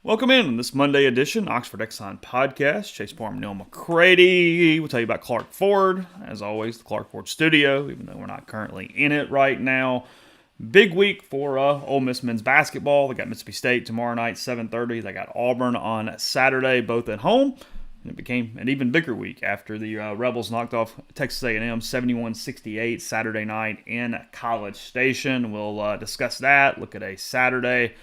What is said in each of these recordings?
Welcome in this Monday edition, Oxford Exxon Podcast. Chase Parham and Neal McCready. We'll tell you about Clark Ford. As always, the Clark Ford studio, even though we're not currently in it right now. Big week for Ole Miss men's basketball. They got Mississippi State tomorrow night, 7:30. They got Auburn on Saturday, both at home. And it became an even bigger week after the Rebels knocked off Texas A&M 71-68 Saturday night in College Station. We'll discuss that, look at a Saturday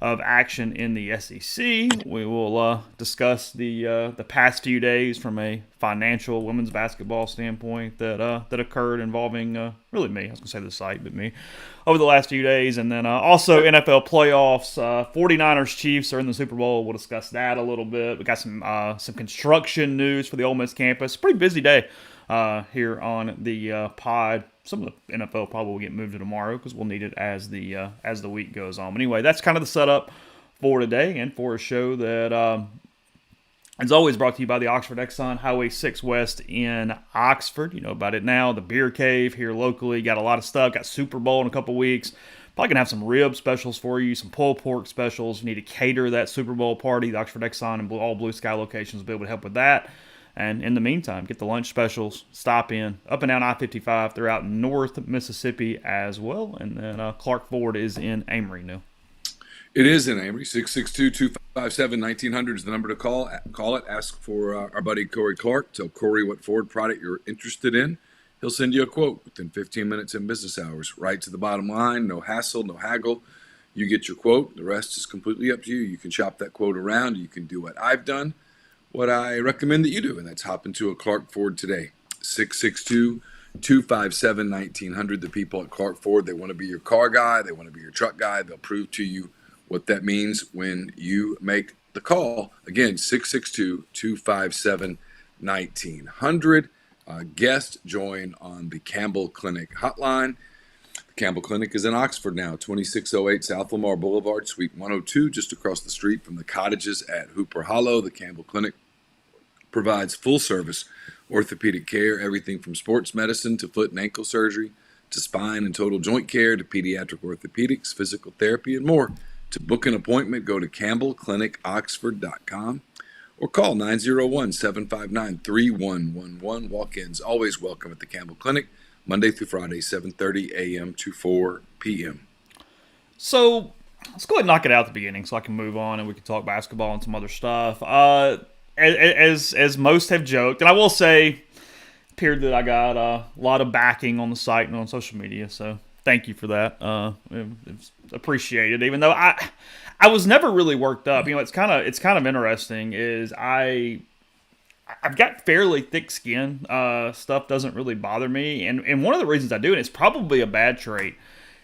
of action in the SEC. We will discuss the past few days from a financial women's basketball standpoint that occurred involving really me. I was going to say the site, but me over the last few days. And then also NFL playoffs. 49ers Chiefs are in the Super Bowl. We'll discuss that a little bit. We got some construction news for the Ole Miss campus. Pretty busy day here on the pod. Some of the NFL probably will get moved to tomorrow because we'll need it as the week goes on. But anyway, that's kind of the setup for today and for a show that, as always, brought to you by the Oxford Exxon, Highway 6 West in Oxford. You know about it now. The Beer Cave here locally. Got a lot of stuff. Got Super Bowl in a couple weeks. Probably going to have some rib specials for you, some pulled pork specials. You need to cater that Super Bowl party. The Oxford Exxon and all Blue Sky locations will be able to help with that. And in the meantime, get the lunch specials, stop in, up and down I-55 throughout North Mississippi as well. And then Clark Ford is in Amory now. It is in Amory. 662-257-1900 is the number to call. Call it. Ask for our buddy Corey Clark. Tell Corey what Ford product you're interested in. He'll send you a quote within 15 minutes in business hours. Right to the bottom line. No hassle, no haggle. You get your quote. The rest is completely up to you. You can shop that quote around. You can do what I've done. What I recommend that you do, and that's hop into a Clark Ford today. 662-257-1900. The people at Clark Ford, they want to be your car guy. They want to be your truck guy. They'll prove to you what that means when you make the call. Again, 662-257-1900. Guest join on the Campbell Clinic hotline. The Campbell Clinic is in Oxford now, 2608 South Lamar Boulevard, Suite 102, just across the street from the cottages at Hooper Hollow. The Campbell Clinic provides full-service orthopedic care, everything from sports medicine to foot and ankle surgery, to spine and total joint care, to pediatric orthopedics, physical therapy, and more. To book an appointment, go to campbellclinicoxford.com or call 901-759-3111. Walk-ins always welcome at the Campbell Clinic, Monday through Friday, 7:30 a.m. to 4 p.m. So let's go ahead and knock it out at the beginning so I can move on and we can talk basketball and some other stuff. As most have joked, and I will say, it appeared that I got a lot of backing on the site and on social media, so thank you for that. It's appreciated, even though I was never really worked up. You know, it's kind of interesting. Is I've got fairly thick skin. Stuff doesn't really bother me, and one of the reasons I do, and it's probably a bad trait,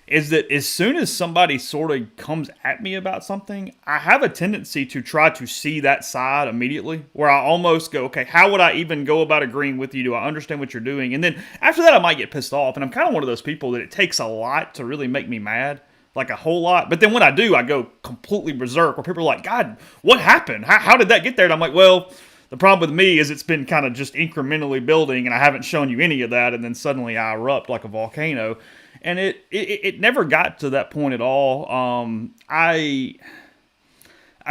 is that as soon as somebody sort of comes at me about something, I have a tendency to try to see that side immediately, where I almost go, okay, how would I even go about agreeing with you? Do I understand what you're doing? And then after that, I might get pissed off, and I'm kind of one of those people that it takes a lot to really make me mad, like a whole lot. But then when I do, I go completely berserk, where people are like, God, what happened? How did that get there? And I'm like, well, the problem with me is it's been kind of just incrementally building, and I haven't shown you any of that, and then suddenly I erupt like a volcano. And it never got to that point at all. I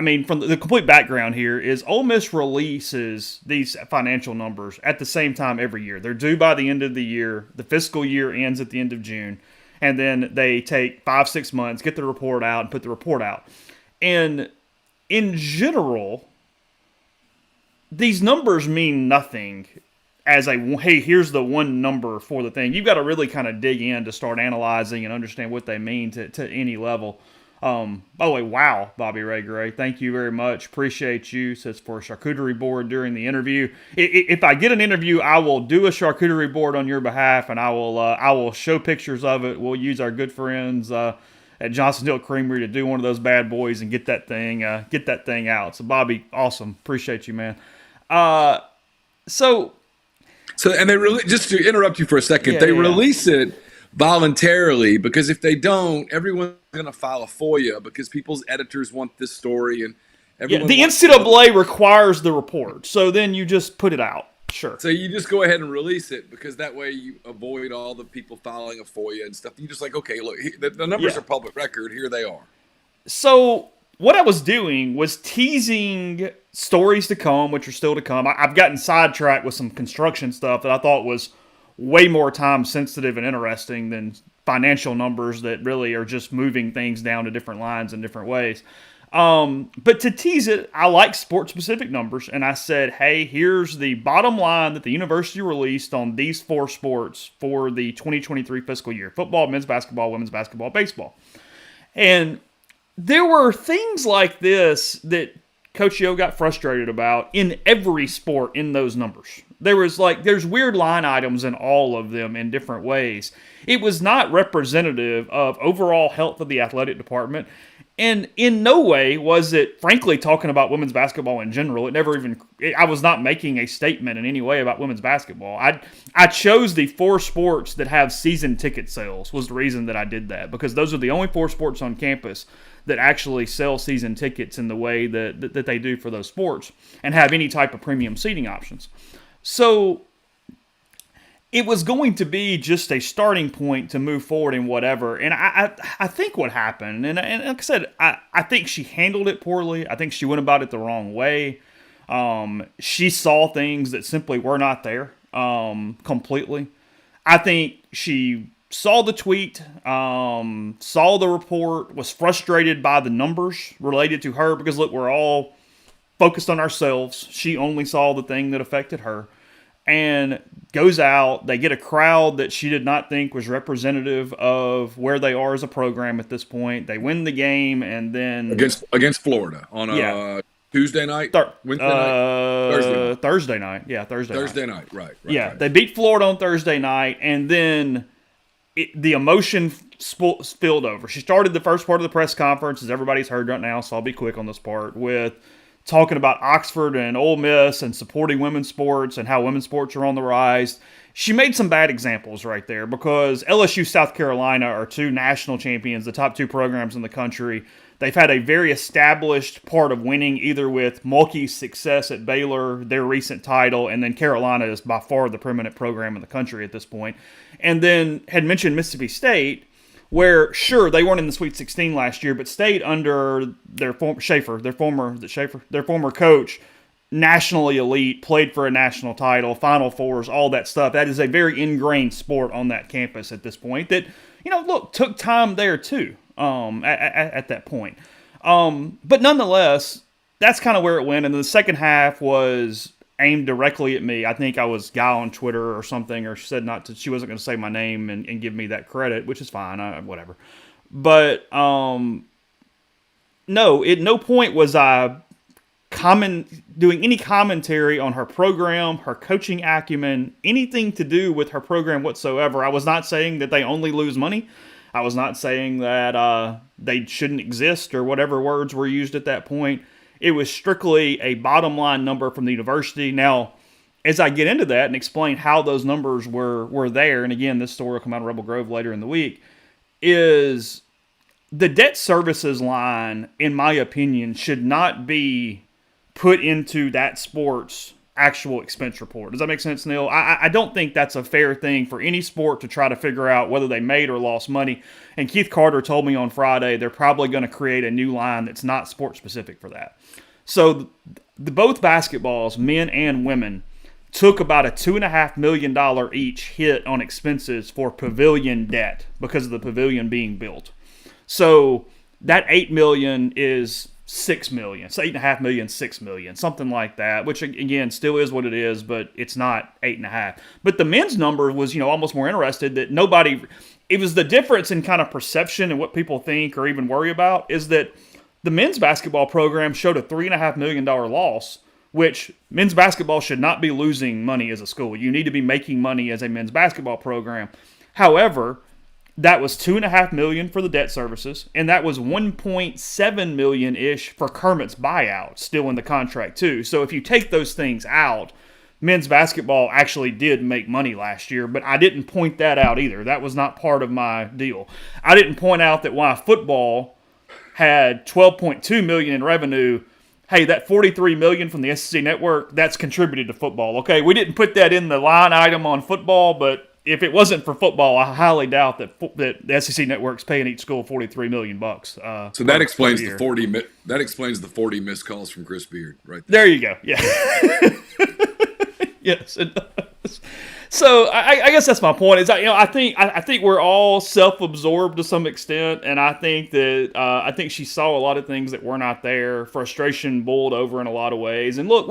mean, from the complete background here is Ole Miss releases these financial numbers at the same time every year. They're due by the end of the year. The fiscal year ends at the end of June. And then they take 5-6 months, get the report out, and put the report out. And in general, these numbers mean nothing as a, hey, here's the one number for the thing. You've got to really kind of dig in to start analyzing and understand what they mean to any level. By the way, wow, Bobby Ray Gray, thank you very much. Appreciate you. Says for a charcuterie board during the interview. If I get an interview, I will do a charcuterie board on your behalf, and I will show pictures of it. We'll use our good friends at Johnsonville Creamery to do one of those bad boys and get that thing out. So Bobby, awesome. Appreciate you, man. So, and they really, just to interrupt you for a second, they release it voluntarily, because if they don't, everyone's going to file a FOIA because people's editors want this story, and everyone the NCAA requires the report. So then you just put it out. Sure. So you just go ahead and release it, because that way you avoid all the people filing a FOIA and stuff. You just like, okay, look, the numbers are public record. Here they are. So what I was doing was teasing stories to come, which are still to come. I've gotten sidetracked with some construction stuff that I thought was way more time sensitive and interesting than financial numbers that really are just moving things down to different lines in different ways. But to tease it, I like sport specific numbers, and I said, hey, here's the bottom line that the university released on these 4 sports for the 2023 fiscal year: football, men's basketball, women's basketball, baseball. And there were things like this that Coach Yo got frustrated about in every sport in those numbers. There's weird line items in all of them in different ways. It was not representative of overall health of the athletic department. And in no way was it, frankly, talking about women's basketball in general. I was not making a statement in any way about women's basketball. I chose the 4 sports that have season ticket sales was the reason that I did that, because those are the only 4 sports on campus that actually sell season tickets in the way that they do for those sports and have any type of premium seating options. So it was going to be just a starting point to move forward in whatever. And I think what happened, and like I said, I think she handled it poorly. I think she went about it the wrong way. She saw things that simply were not there completely. I think she saw the tweet, saw the report, was frustrated by the numbers related to her because, look, we're all focused on ourselves. She only saw the thing that affected her. And goes out. They get a crowd that she did not think was representative of where they are as a program at this point. They win the game, and then against Florida on a Tuesday night, Wednesday night, Thursday night. Yeah, Thursday night. Right. Yeah, they beat Florida on Thursday night, and then the emotion spilled over. She started the first part of the press conference, as everybody's heard right now, so I'll be quick on this part, with talking about Oxford and Ole Miss and supporting women's sports and how women's sports are on the rise. She made some bad examples right there, because LSU, South Carolina are 2 national champions, the top 2 programs in the country. They've had a very established part of winning, either with Mulkey's success at Baylor, their recent title, and then Carolina is by far the preeminent program in the country at this point. And then had mentioned Mississippi State, where, sure, they weren't in the Sweet 16 last year, but stayed under their former coach, nationally elite, played for a national title, Final Fours, all that stuff. That is a very ingrained sport on that campus at this point that, took time there too at that point. But nonetheless, that's kind of where it went. And the second half was aimed directly at me. I think I was guy on Twitter or something, or she said she wasn't going to say my name and give me that credit, which is fine, whatever. But no, at no point was I doing any commentary on her program, her coaching acumen, anything to do with her program whatsoever. I was not saying that they only lose money. I was not saying that they shouldn't exist or whatever words were used at that point. It was strictly a bottom line number from the university. Now, as I get into that and explain how those numbers were there, and again, this story will come out of Rebel Grove later in the week, is the debt services line, in my opinion, should not be put into that sport's actual expense report. Does that make sense, Neil? I don't think that's a fair thing for any sport to try to figure out whether they made or lost money. And Keith Carter told me on Friday they're probably going to create a new line that's not sport specific for that. So both basketballs, men and women, took about a $2.5 million each hit on expenses for Pavilion debt because of the Pavilion being built. So that $8 million is $6 million. So $8.5 million, $6 million, something like that, which again still is what it is, but it's not 8.5. But the men's number was, almost more interested that it was the difference in kind of perception and what people think or even worry about is that the men's basketball program showed a $3.5 million loss, which men's basketball should not be losing money as a school. You need to be making money as a men's basketball program. However, that was $2.5 million for the debt services, and that was $1.7 million-ish for Kermit's buyout, still in the contract too. So if you take those things out, men's basketball actually did make money last year, but I didn't point that out either. That was not part of my deal. I didn't point out that while football had $12.2 million in revenue, hey, that $43 million from the SEC network, that's contributed to football. Okay, we didn't put that in the line item on football, but if it wasn't for football, I highly doubt that the SEC network's paying each school $43 million bucks. So that explains the 40. That explains the 40 missed calls from Chris Beard, right there. There you go. Yeah. Yes, it does. So I guess that's my point. Is I think we're all self-absorbed to some extent, and I think that I think she saw a lot of things that were not there. Frustration boiled over in a lot of ways. And look,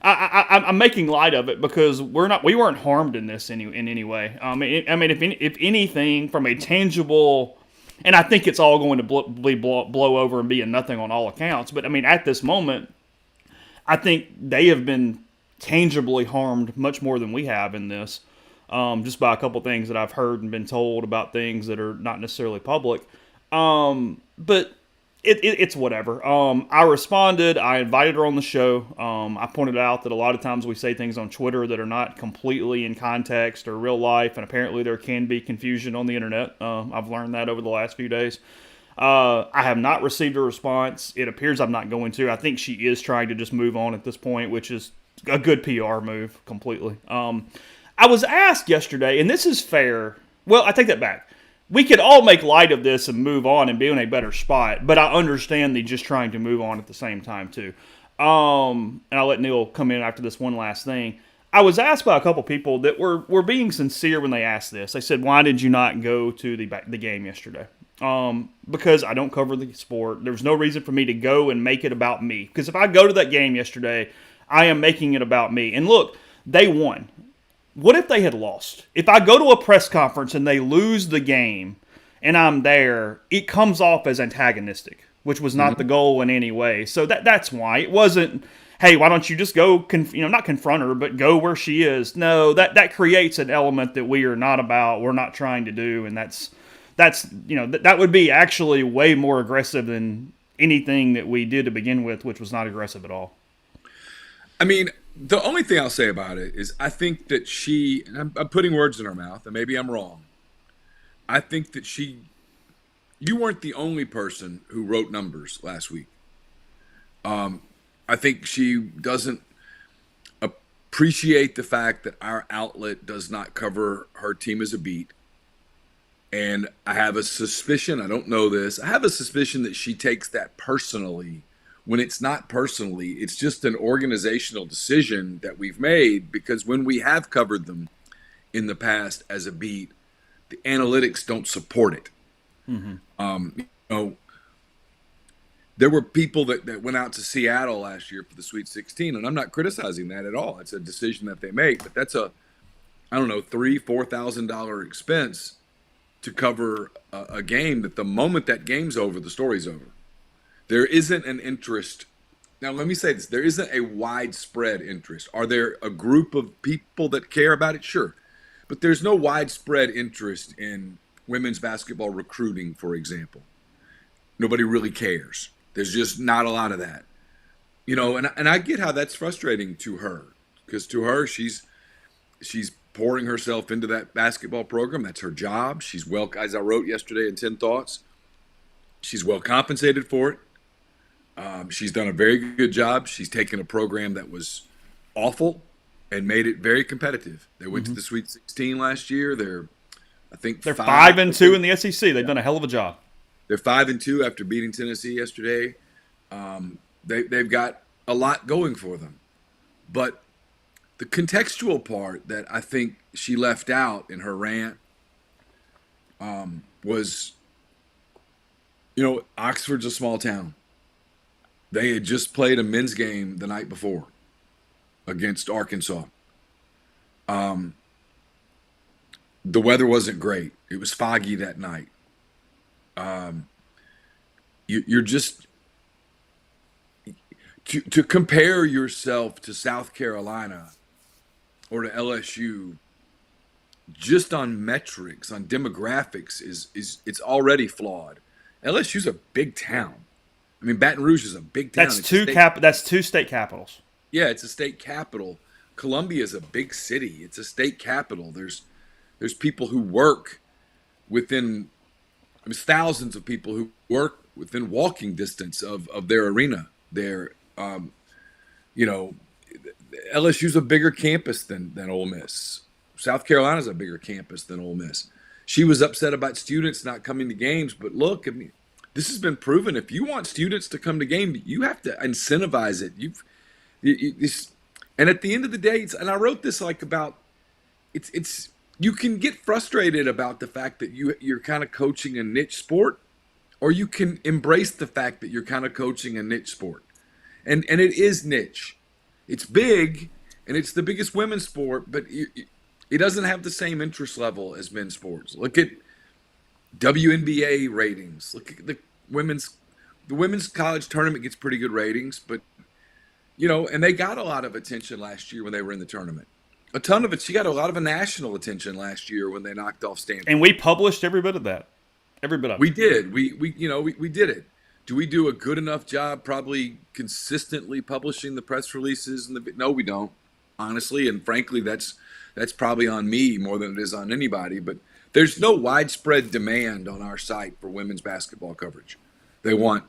I'm making light of it because we weren't harmed in this in any way. If anything, from a tangible, and I think it's all going to blow over and be a nothing on all accounts. But I mean, at this moment, I think they have been tangibly harmed much more than we have in this, just by a couple things that I've heard and been told about things that are not necessarily public. But it's whatever. I responded. I invited her on the show. I pointed out that a lot of times we say things on Twitter that are not completely in context or real life, and apparently there can be confusion on the internet. I've learned that over the last few days. I have not received a response. It appears I'm not going to. I think she is trying to just move on at this point, which is a good PR move completely. I was asked yesterday, and this is fair. Well, I take that back. We could all make light of this and move on and be in a better spot, but I understand the just trying to move on at the same time too. And I'll let Neal come in after this one last thing. I was asked by a couple people that were being sincere when they asked this. They said, "Why did you not go to the game yesterday?" Because I don't cover the sport. There was no reason for me to go and make it about me. Because if I go to that game yesterday, I am making it about me. And look, they won. What if they had lost? If I go to a press conference and they lose the game and I'm there, it comes off as antagonistic, which was not the goal in any way. So that's why. It wasn't, hey, why don't you just go, not confront her, but go where she is. No, that creates an element that we are not about, we're not trying to do, and that would be actually way more aggressive than anything that we did to begin with, which was not aggressive at all. I mean, the only thing I'll say about it is I think that and I'm putting words in her mouth, and maybe I'm wrong. I think that you weren't the only person who wrote numbers last week. I think she doesn't appreciate the fact that our outlet does not cover her team as a beat. And I have a suspicion, I don't know this, I have a suspicion that she takes that personally. When it's not personally, it's just an organizational decision that we've made, because when we have covered them in the past as a beat, the analytics don't support it. There were people that went out to Seattle last year for the Sweet 16, and I'm not criticizing that at all. It's a decision that they make, but that's $3,000-$4,000 expense to cover a game that the moment that game's over, the story's over. There isn't an interest. Now, let me say this. There isn't a widespread interest. Are there a group of people that care about it? Sure. But there's no widespread interest in women's basketball recruiting, for example. Nobody really cares. There's just not a lot of that. And I get how that's frustrating to her, because to her, she's pouring herself into that basketball program. That's her job. She's as I wrote yesterday in 10 Thoughts, she's well compensated for it. She's done a very good job. She's taken a program that was awful and made it very competitive. They went to the Sweet 16 last year. They're 5-2 in the SEC. They've done a hell of a job. They're 5-2 after beating Tennessee yesterday. They've got a lot going for them. But the contextual part that I think she left out in her rant was, Oxford's a small town. They had just played a men's game the night before against Arkansas. The weather wasn't great. It was foggy that night. You're just to compare yourself to South Carolina or to LSU just on metrics, on demographics is it's already flawed. LSU's a big town. I mean, Baton Rouge is a big town. That's two state capitals. Yeah, it's a state capital. Columbia is a big city. It's a state capital. There's people who work within, thousands of people who work within walking distance of their arena. LSU's a bigger campus than Ole Miss. South Carolina's a bigger campus than Ole Miss. She was upset about students not coming to games, but look, I mean, this has been proven. If you want students to come to games, you have to incentivize it. And at the end of the day, and I wrote this like about it's you can get frustrated about the fact that you're kind of coaching a niche sport, or you can embrace the fact that you're kind of coaching a niche sport. And it is niche. It's big, and it's the biggest women's sport, but it doesn't have the same interest level as men's sports. Look at WNBA ratings. Look at the women's college tournament gets pretty good ratings, but and they got a lot of attention last year when they were in the tournament. A ton of it. She got a lot of national attention last year when they knocked off Stanford. And we published every bit of that. Every bit of it. We did. We did it. Do we do a good enough job probably consistently publishing the press releases? No, we don't, honestly. And frankly, that's probably on me more than it is on anybody. But there's no widespread demand on our site for women's basketball coverage. They want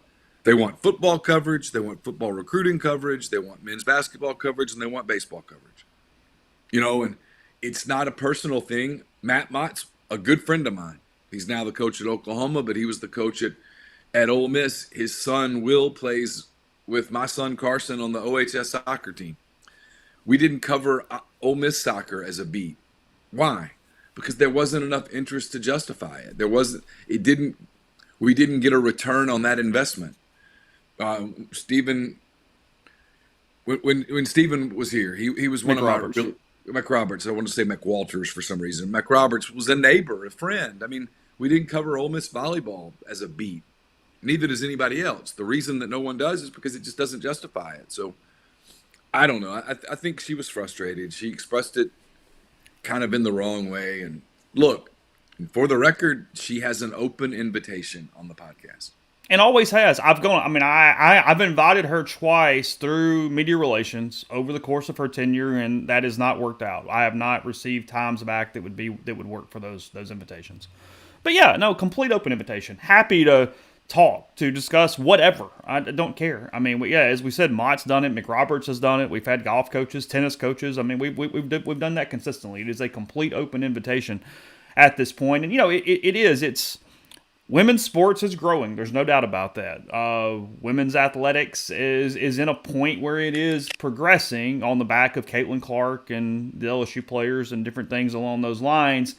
football coverage. They want football recruiting coverage. They want men's basketball coverage, and they want baseball coverage. And it's not a personal thing. Matt Mott's a good friend of mine. He's now the coach at Oklahoma, but he was the coach at Ole Miss. His son, Will, plays with my son, Carson, on the OHS soccer team. We didn't cover Ole Miss soccer as a beat. Why? Because there wasn't enough interest to justify it. We didn't get a return on that investment. Stephen, when Stephen was here, he was one of our McRoberts. I want to say McWalters for some reason. McRoberts was a neighbor, a friend. I mean, we didn't cover Ole Miss volleyball as a beat. Neither does anybody else. The reason that no one does is because it just doesn't justify it. So I don't know. I think she was frustrated. She expressed it kind of in the wrong way. And look, for the record, she has an open invitation on the podcast. And always has. I've invited her twice through media relations over the course of her tenure, and that has not worked out. I have not received times back that would work for those invitations. But yeah, no, complete open invitation. Happy to talk, to discuss whatever. I don't care. I mean, as we said, Mott's done it. McRoberts has done it. We've had golf coaches, tennis coaches. I mean, we've done that consistently. It is a complete open invitation at this point, and it's. Women's sports is growing. There's no doubt about that. Women's athletics is in a point where it is progressing on the back of Caitlin Clark and the LSU players and different things along those lines.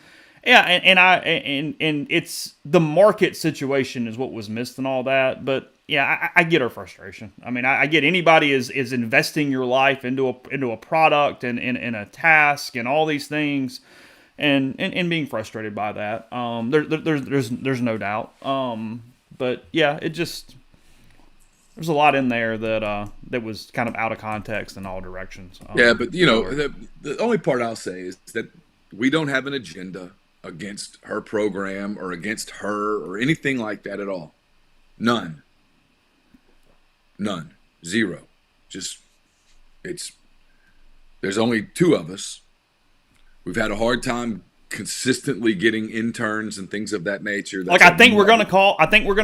Yeah, and it's the market situation is what was missed and all that. But yeah, I get her frustration. I mean, I get anybody is investing your life into a product and in a task and all these things. And being frustrated by that, there's no doubt. But yeah, there's a lot in there that was kind of out of context in all directions. Yeah, but the only part I'll say is that we don't have an agenda against her program or against her or anything like that at all. None. Zero. There's only two of us. We've had a hard time consistently getting interns and things of that nature. I think we're going to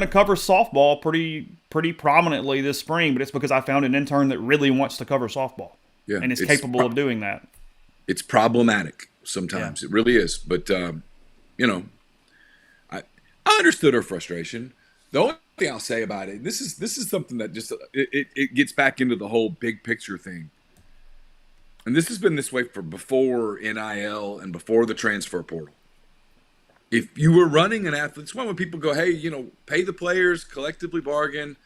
cover softball pretty prominently this spring, but it's because I found an intern that really wants to cover softball. Yeah, and is capable of doing that. It's problematic sometimes. Yeah. It really is. But I understood her frustration. The only thing I'll say about it, this is something that just it gets back into the whole big picture thing. And this has been this way for before NIL and before the transfer portal. If you were running an athlete, it's when people go, hey, pay the players, collectively bargain,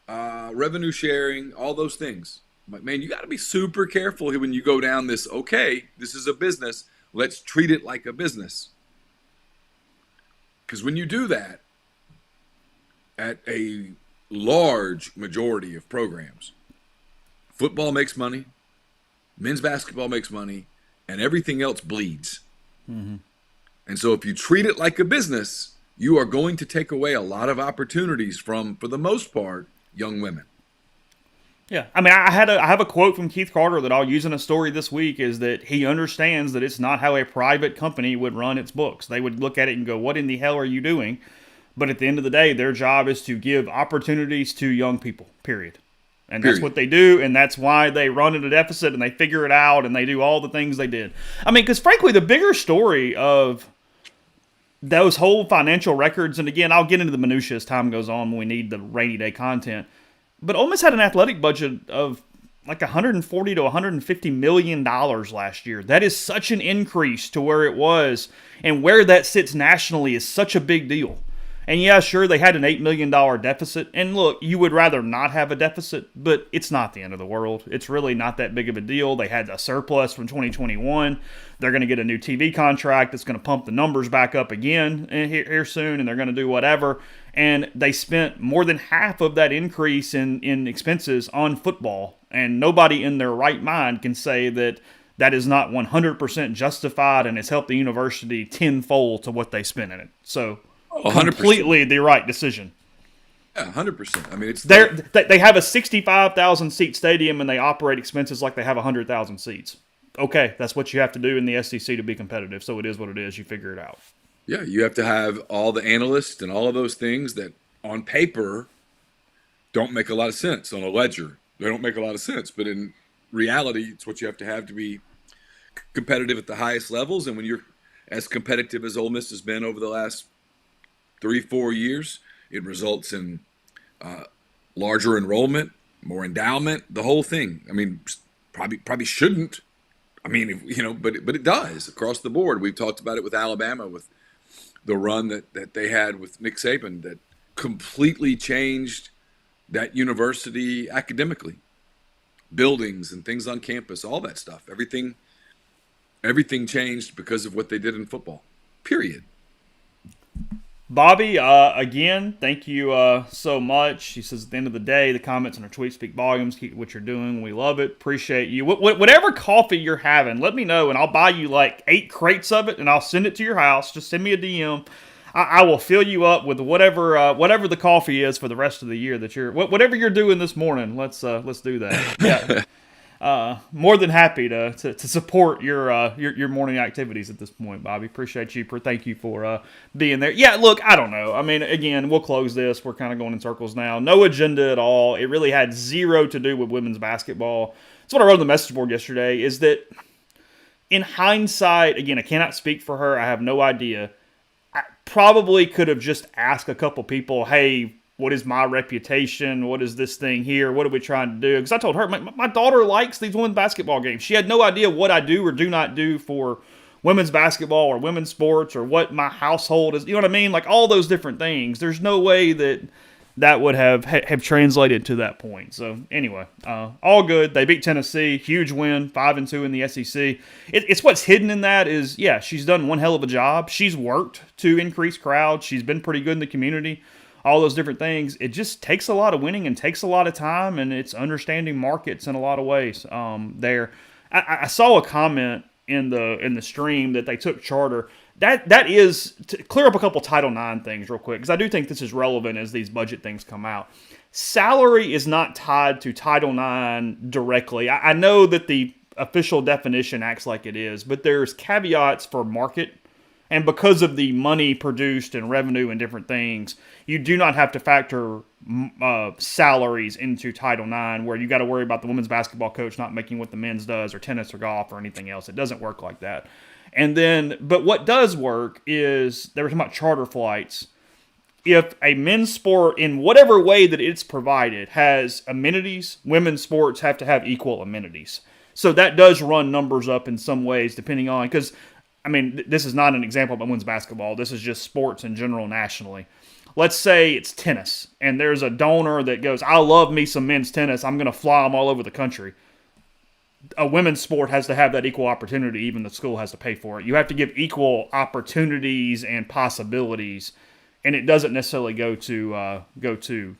revenue sharing, all those things. But man, you got to be super careful when you go down this, okay, this is a business, let's treat it like a business. Because when you do that at a large majority of programs, football makes money, men's basketball makes money, and everything else bleeds. Mm-hmm. And so if you treat it like a business, you are going to take away a lot of opportunities from, for the most part, young women. Yeah. I mean, I have a quote from Keith Carter that I'll use in a story this week, is that he understands that it's not how a private company would run its books. They would look at it and go, what in the hell are you doing? But at the end of the day, their job is to give opportunities to young people, period. And that's what they do, and that's why they run at a deficit, and they figure it out, and they do all the things they did. I mean, because frankly, the bigger story of those whole financial records, and again, I'll get into the minutiae as time goes on when we need the rainy day content, but Ole Miss had an athletic budget of like $140 to $150 million last year. That is such an increase to where it was, and where that sits nationally is such a big deal. And yeah, sure, they had an $8 million deficit. And look, you would rather not have a deficit, but it's not the end of the world. It's really not that big of a deal. They had a surplus from 2021. They're going to get a new TV contract that's going to pump the numbers back up again here soon, and they're going to do whatever. And they spent more than half of that increase in expenses on football. And nobody in their right mind can say that that is not 100% justified and has helped the university tenfold to what they spent in it. So 100%. Completely the right decision. Yeah, 100%. I mean, they have a 65,000 seat stadium and they operate expenses like they have 100,000 seats. Okay, that's what you have to do in the SEC to be competitive. So it is what it is. You figure it out. Yeah, you have to have all the analysts and all of those things that on paper don't make a lot of sense on a ledger. They don't make a lot of sense, but in reality, it's what you have to be competitive at the highest levels. And when you're as competitive as Ole Miss has been over the last 3-4 years, it results in larger enrollment, more endowment, the whole thing. I mean, probably shouldn't. I mean, but it does across the board. We've talked about it with Alabama, with the run that they had with Nick Saban that completely changed that university academically, buildings and things on campus, all that stuff. Everything changed because of what they did in football, period. Bobby, again, thank you so much. He says at the end of the day, the comments on our tweet speak volumes. Keep what you're doing. We love it. Appreciate you. Whatever coffee you're having, let me know, and I'll buy you like 8 crates of it, and I'll send it to your house. Just send me a DM. I will fill you up with whatever the coffee is for the rest of the year that whatever you're doing this morning. Let's do that. Yeah. More than happy to support your morning activities at this point, Bobby. Appreciate you. Thank you for being there. Yeah, look, I don't know. I mean, again, we'll close this. We're kind of going in circles now. No agenda at all. It really had zero to do with women's basketball. That's what I wrote on the message board yesterday, is that in hindsight, again, I cannot speak for her. I have no idea. I probably could have just asked a couple people, hey, what is my reputation? What is this thing here? What are we trying to do? Because I told her, my daughter likes these women's basketball games. She had no idea what I do or do not do for women's basketball or women's sports or what my household is. You know what I mean? Like all those different things. There's no way that would have translated to that point. So anyway, all good. They beat Tennessee. Huge win, 5-2 in the SEC. It's what's hidden in that is, yeah, she's done one hell of a job. She's worked to increase crowds. She's been pretty good in the community. All those different things. It just takes a lot of winning and takes a lot of time, and it's understanding markets in a lot of ways. There, I saw a comment in the stream that they took charter. That is to clear up a couple Title IX things real quick, because I do think this is relevant as these budget things come out. Salary is not tied to Title IX directly. I know that the official definition acts like it is, but there's caveats for market. And because of the money produced and revenue and different things, you do not have to factor salaries into Title IX, where you got to worry about the women's basketball coach not making what the men's does, or tennis or golf or anything else. It doesn't work like that. And then, but what does work is, they were talking about charter flights. If a men's sport, in whatever way that it's provided, has amenities, women's sports have to have equal amenities. So that does run numbers up in some ways, depending on, because I mean, this is not an example of women's basketball. This is just sports in general nationally. Let's say it's tennis, and there's a donor that goes, I love me some men's tennis. I'm going to fly them all over the country. A women's sport has to have that equal opportunity. Even the school has to pay for it. You have to give equal opportunities and possibilities, and it doesn't necessarily go to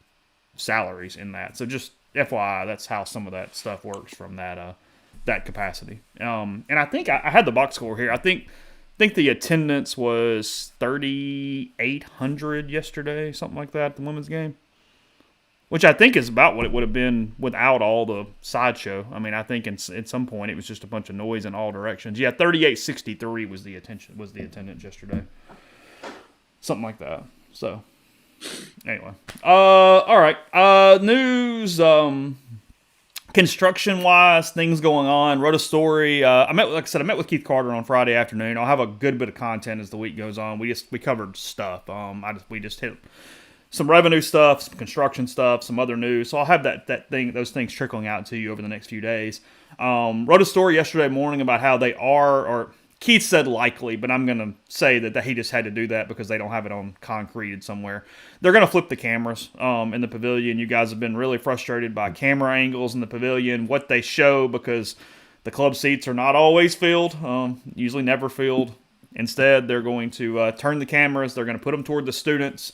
salaries in that. So just FYI, that's how some of that stuff works from that capacity. And I think I had the box score here. I think the attendance was 3,800 yesterday, something like that, at the women's game, which I think is about what it would have been without all the sideshow. I mean, I think at some point it was just a bunch of noise in all directions. Yeah, 3,863 was the attendance yesterday, something like that. So anyway, all right, news. Construction-wise, things going on. Wrote a story. Like I said, I met with Keith Carter on Friday afternoon. I'll have a good bit of content as the week goes on. We covered stuff. We just hit some revenue stuff, some construction stuff, some other news. So I'll have those things trickling out to you over the next few days. Wrote a story yesterday morning about how they are, or Keith said likely, but I'm going to say that he just had to do that because they don't have it on concreted somewhere. They're going to flip the cameras in the Pavilion. You guys have been really frustrated by camera angles in the Pavilion, what they show, because the club seats are not always filled, usually never filled. Instead, they're going to turn the cameras. They're going to put them toward the students.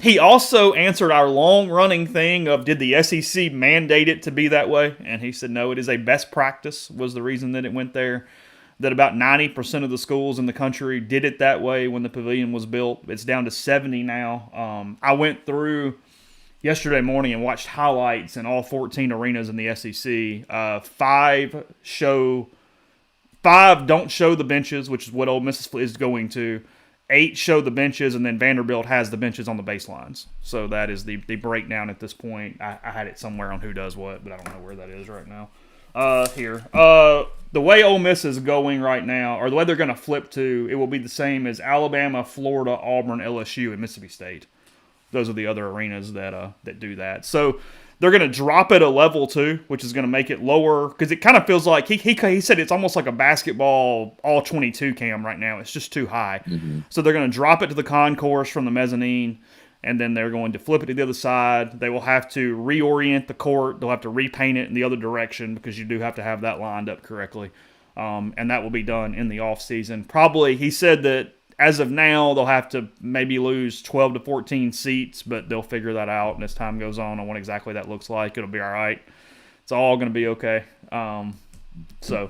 He also answered our long-running thing of, did the SEC mandate it to be that way? And he said, no, it is a best practice was the reason that it went there. That about 90% of the schools in the country did it that way when the Pavilion was built. It's down to 70 now. I went through yesterday morning and watched highlights in all 14 arenas in the SEC. Five don't show the benches, which is what Ole Miss is going to. 8 show the benches, and then Vanderbilt has the benches on the baselines. So that is the breakdown at this point. I had it somewhere on who does what, but I don't know where that is right now. Here. The way Ole Miss is going right now, or the way they're going to flip to, it will be the same as Alabama, Florida, Auburn, LSU, and Mississippi State. Those are the other arenas that do that. So they're going to drop it a level 2, which is going to make it lower, because it kind of feels like, he said it's almost like a basketball all-22 cam right now. It's just too high. Mm-hmm. So they're going to drop it to the concourse from the mezzanine, and then they're going to flip it to the other side. They will have to reorient the court. They'll have to repaint it in the other direction because you do have to have that lined up correctly. And that will be done in the offseason. Probably, he said that as of now, they'll have to maybe lose 12 to 14 seats, but they'll figure that out. And as time goes on what exactly that looks like, it'll be all right. It's all going to be okay. So,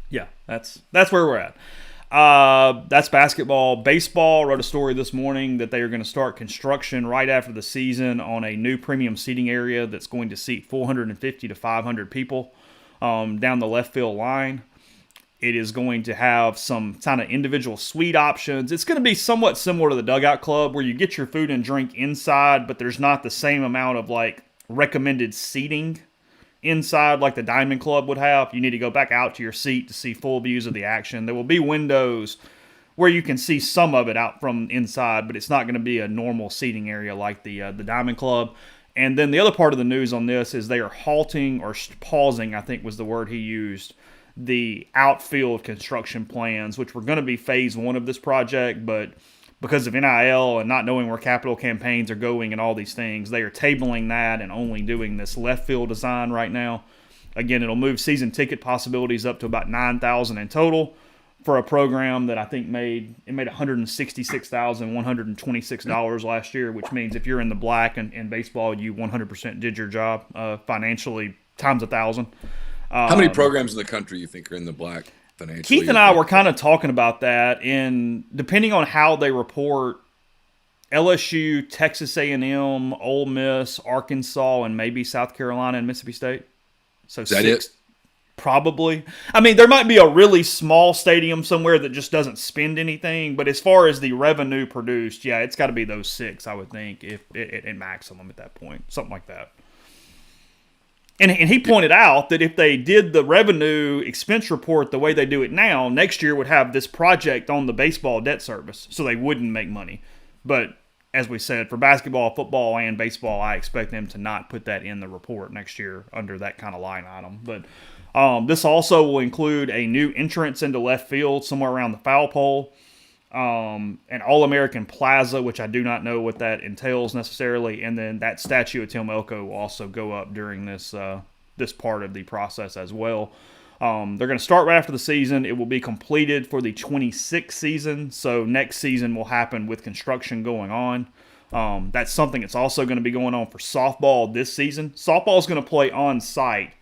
yeah, that's where we're at. That's basketball. Baseball, wrote a story this morning that they are going to start construction right after the season on a new premium seating area that's going to seat 450 to 500 people down the left field line. It is going to have some kind of individual suite options. It's going to be somewhat similar to the Dugout Club, where you get your food and drink inside, but there's not the same amount of recommended seating inside like the Diamond Club would have. You need to go back out to your seat to see full views of the action. There will be windows where you can see some of it out from inside, but it's not going to be a normal seating area like the Diamond Club. And then the other part of the news on this is they are halting, or pausing, I think was the word he used, the outfield construction plans, which were going to be phase 1 of this project, but because of NIL and not knowing where capital campaigns are going and all these things, they are tabling that and only doing this left field design right now. Again, it'll move season ticket possibilities up to about $9,000 in total for a program that I think made $166,126 last year, which means if you're in the black in baseball, you 100% did your job financially times 1,000. How many programs in the country you think are in the black financially? Keith and I were kind of talking about that, and depending on how they report, LSU, Texas A&M, Ole Miss, Arkansas, and maybe South Carolina and Mississippi State. So is that 6, it? Probably. I mean, there might be a really small stadium somewhere that just doesn't spend anything, but as far as the revenue produced, yeah, it's got to be those 6, I would think, if at maximum at that point, something like that. And he pointed out that if they did the revenue expense report the way they do it now, next year would have this project on the baseball debt service, so they wouldn't make money. But as we said, for basketball, football, and baseball, I expect them to not put that in the report next year under that kind of line item. But this also will include a new entrance into left field somewhere around the foul pole, an All-American Plaza, which I do not know what that entails necessarily, and then that statue of Tim Elko will also go up during this part of the process as well. They're going to start right after the season. It will be completed for the 26th season, so next season will happen with construction going on. That's something that's also going to be going on for softball this season. Softball is going to play on site,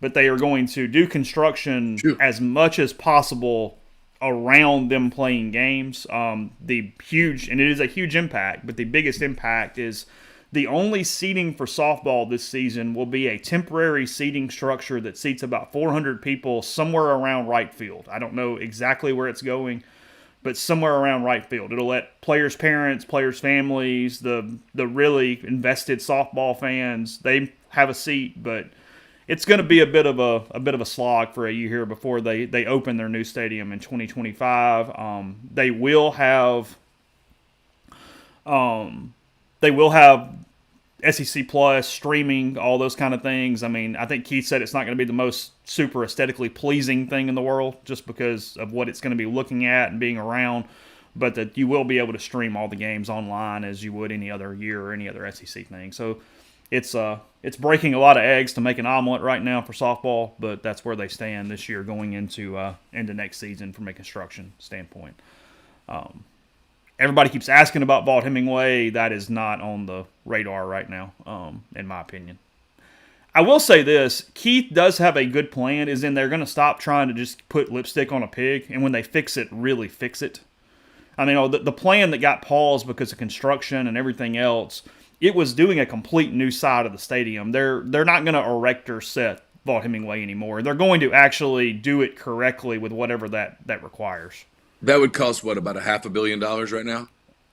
but they are going to do construction as much as possible around them playing games. The huge, and it is a huge impact, but the biggest impact is the only seating for softball this season will be a temporary seating structure that seats about 400 people somewhere around right field. I don't know exactly where it's going, but somewhere around right field. It'll let players' parents, players' families, the really invested softball fans, they have a seat, but it's going to be a bit of a slog for a year here before they open their new stadium in 2025. They will have SEC Plus, streaming, all those kind of things. I mean, I think Keith said it's not going to be the most super aesthetically pleasing thing in the world just because of what it's going to be looking at and being around, but that you will be able to stream all the games online as you would any other year or any other SEC thing. So it's breaking a lot of eggs to make an omelet right now for softball, but that's where they stand this year going into next season from a construction standpoint. Everybody keeps asking about Vaught Hemingway. That is not on the radar right now, in my opinion. I will say this. Keith does have a good plan, is in they're going to stop trying to just put lipstick on a pig, and when they fix it, really fix it. I mean, the plan that got paused because of construction and everything else, it was doing a complete new side of the stadium. They're not going to erect or set Vaught Hemingway anymore. They're going to actually do it correctly with whatever that requires. That would cost, what, about $500 million right now?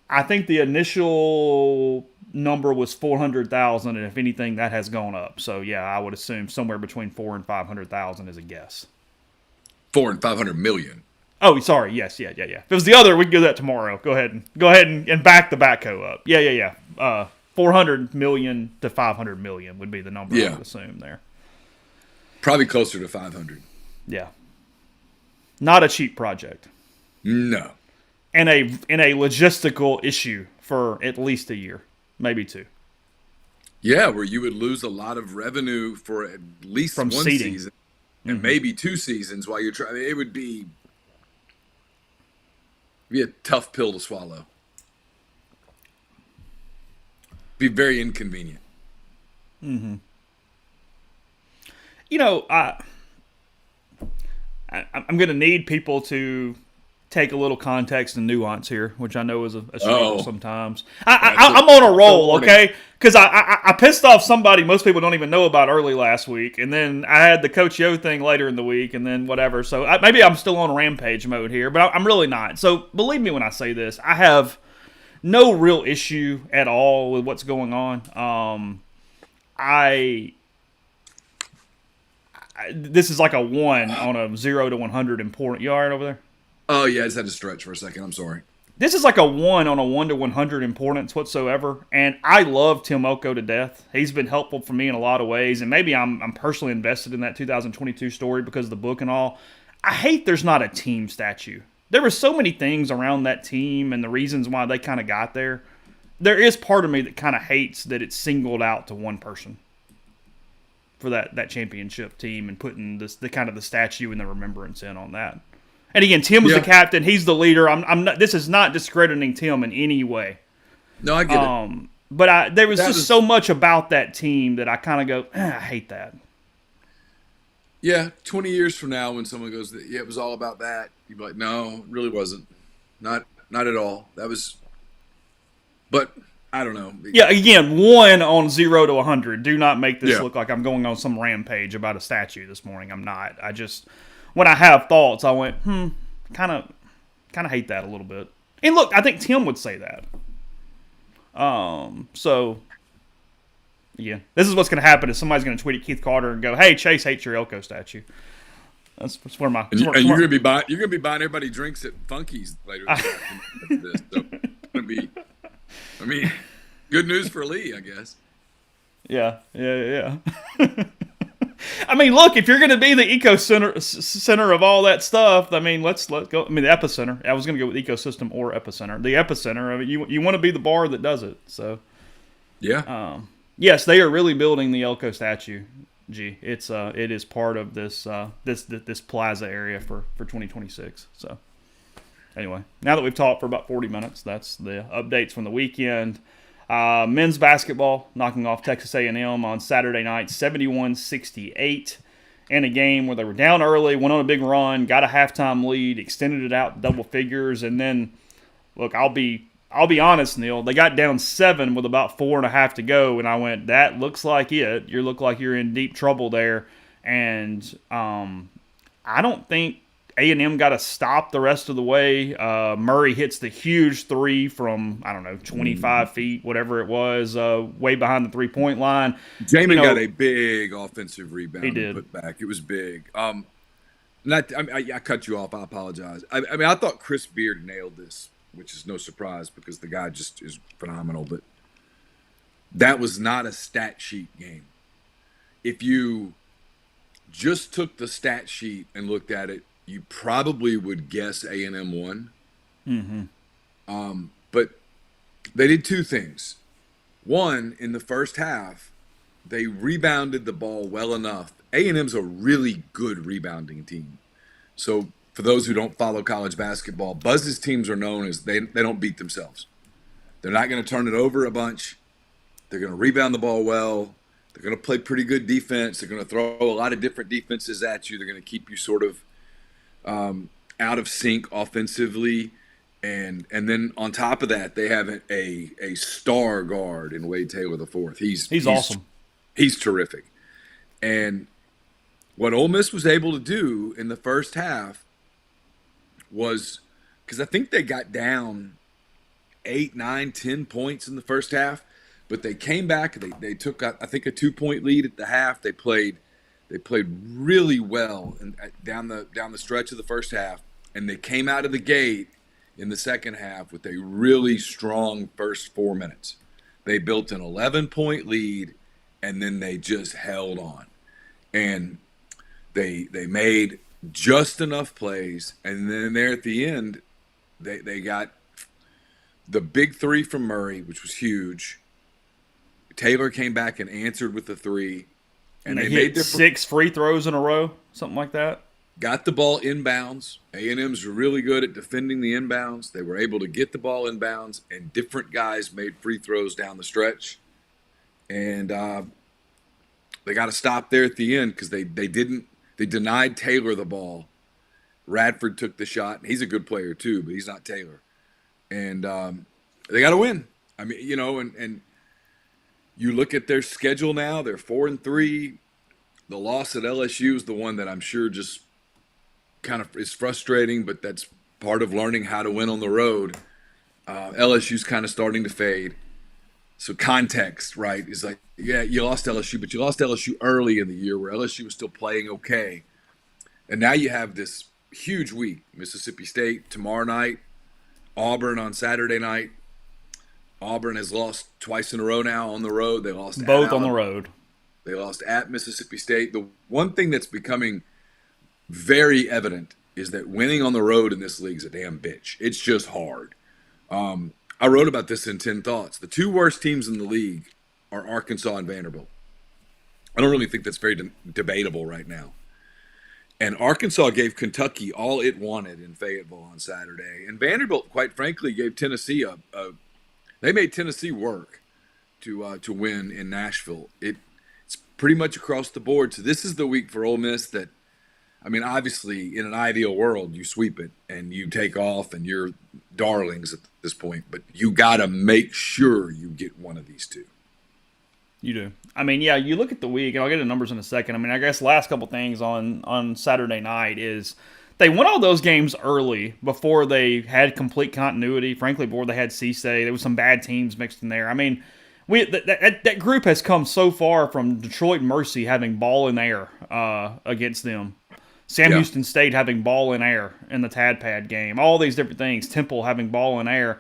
I think the initial number was $400,000, and if anything, that has gone up. So, yeah, I would assume somewhere between $400,000 and $500,000 is a guess. $400 and $500 million. Oh, sorry. Yes, yeah. If it was the other, we can do that tomorrow. Go ahead and back the backhoe up. Yeah. $400 million to $500 million would be the number I would assume there. Probably closer to 500. Yeah. Not a cheap project. No. And a logistical issue for at least a year, maybe two. Yeah, where you would lose a lot of revenue for at least from one seating. Season and maybe 2 seasons while you're trying. I mean, it would be a tough pill to swallow. Be very inconvenient. Mm-hmm. You know, I'm going to need people to take a little context and nuance here, which I know is a struggle sometimes. I'm on a roll, okay? Because I pissed off somebody most people don't even know about early last week, and then I had the Coach Yo thing later in the week, and then whatever. So maybe I'm still on rampage mode here, but I'm really not. So believe me when I say this. I have no real issue at all with what's going on. This is like a 1 on a 0 to 100 important. You all right over there? Oh, yeah, I just had to stretch for a second. I'm sorry. This is like a 1 on a 1 to 100 importance whatsoever, and I love Tim Elko to death. He's been helpful for me in a lot of ways, and maybe I'm personally invested in that 2022 story because of the book and all. I hate there's not a team statue. There were so many things around that team and the reasons why they kind of got there. There is part of me that kind of hates that it's singled out to one person for that championship team and putting the statue and the remembrance in on that. And again, Tim was the captain. He's the leader. I'm not. This is not discrediting Tim in any way. No, I get it. But there was so much about that team that I kind of go, I hate that. Yeah, 20 years from now, when someone goes, "Yeah, it was all about that," you'd be like, "No, it really wasn't. Not at all. That was." But I don't know. Yeah, again, 1 on 0 to 100. Do not make this look like I'm going on some rampage about a statue this morning. I'm not. I just. When I have thoughts, I went, kind of hate that a little bit. And look, I think Tim would say that. So, yeah, this is what's going to happen is somebody's going to tweet at Keith Carter and go, "Hey, Chase hates your Elko statue." That's where my and you're going to be buying everybody drinks at Funky's later this. So it's going to be, I mean, good news for Lee, I guess. Yeah. I mean, look, if you're going to be the center of all that stuff, I mean, let's go. I mean, the epicenter. I was going to go with ecosystem or epicenter. The epicenter of it. You want to be the bar that does it. So, yeah. Yes, they are really building the Elko statue. It is part of this plaza area for 2026. So, anyway, now that we've talked for about 40 minutes, that's the updates from the weekend. Men's basketball knocking off Texas A&M on Saturday night, 71-68, in a game where they were down early, went on a big run, got a halftime lead, extended it out double figures, and then, look, I'll be honest, Neil, they got down 7 with about 4.5 to go, and I went, that looks like it. You look like you're in deep trouble there, and I don't think A&M got a stop the rest of the way. Murray hits the huge three from, I don't know, 25 feet, whatever it was, way behind the three-point line. Jamin got a big offensive rebound he and did. put back. It was big. I cut you off. I apologize. I thought Chris Beard nailed this, which is no surprise because the guy just is phenomenal. But that was not a stat sheet game. If you just took the stat sheet and looked at it, you probably would guess A&M won. But they did two things. One, in the first half, they rebounded the ball well enough. A&M's a really good rebounding team. So for those who don't follow college basketball, Buzz's teams are known as they don't beat themselves. They're not going to turn it over a bunch. They're going to rebound the ball well. They're going to play pretty good defense. They're going to throw a lot of different defenses at you. They're going to keep you sort of out of sync offensively. And then on top of that, they have a star guard in Wade Taylor IV. He's awesome. He's terrific. And what Ole Miss was able to do in the first half was, because I think they got down 8, 9, 10 points in the first half, but they came back. They took, I think, a 2-point lead at the half. They played really well down the stretch of the first half, and they came out of the gate in the second half with a really strong first 4 minutes. They built an 11-point lead, and then they just held on. And they made just enough plays, and then there at the end, they got the big three from Murray, which was huge. Taylor came back and answered with the three. And they made 6 free throws in a row, something like that. Got the ball inbounds. A&M's really good at defending the inbounds. They were able to get the ball inbounds, and different guys made free throws down the stretch. And they got to stop there at the end because they denied Taylor the ball. Radford took the shot. He's a good player too, but he's not Taylor. And they got to win. I mean, and you look at their schedule now, they're 4-3. The loss at LSU is the one that I'm sure just kind of is frustrating, but that's part of learning how to win on the road. LSU's kind of starting to fade. So context, right, is like, yeah, you lost LSU, but you lost LSU early in the year where LSU was still playing okay. And now you have this huge week. Mississippi State tomorrow night, Auburn on Saturday night. Auburn has lost twice in a row now on the road. They lost both on the road. They lost at Mississippi State. The one thing that's becoming very evident is that winning on the road in this league is a damn bitch. It's just hard. I wrote about this in 10 Thoughts. The two worst teams in the league are Arkansas and Vanderbilt. I don't really think that's very debatable right now. And Arkansas gave Kentucky all it wanted in Fayetteville on Saturday. And Vanderbilt, quite frankly, gave Tennessee they made Tennessee work to win in Nashville. It's pretty much across the board. So this is the week for Ole Miss that, I mean, obviously, in an ideal world, you sweep it and you take off and you're darlings at this point. But you got to make sure you get one of these two. You do. I mean, yeah, you look at the week, and I'll get the numbers in a second. I mean, I guess last couple things on Saturday night is they won all those games early before they had complete continuity. Frankly, before they had Cisse, there was some bad teams mixed in there. I mean, that group has come so far from Detroit Mercy having ball in air against them. Sam Houston State having ball in air in the Tad Pad game. All these different things. Temple having ball in air.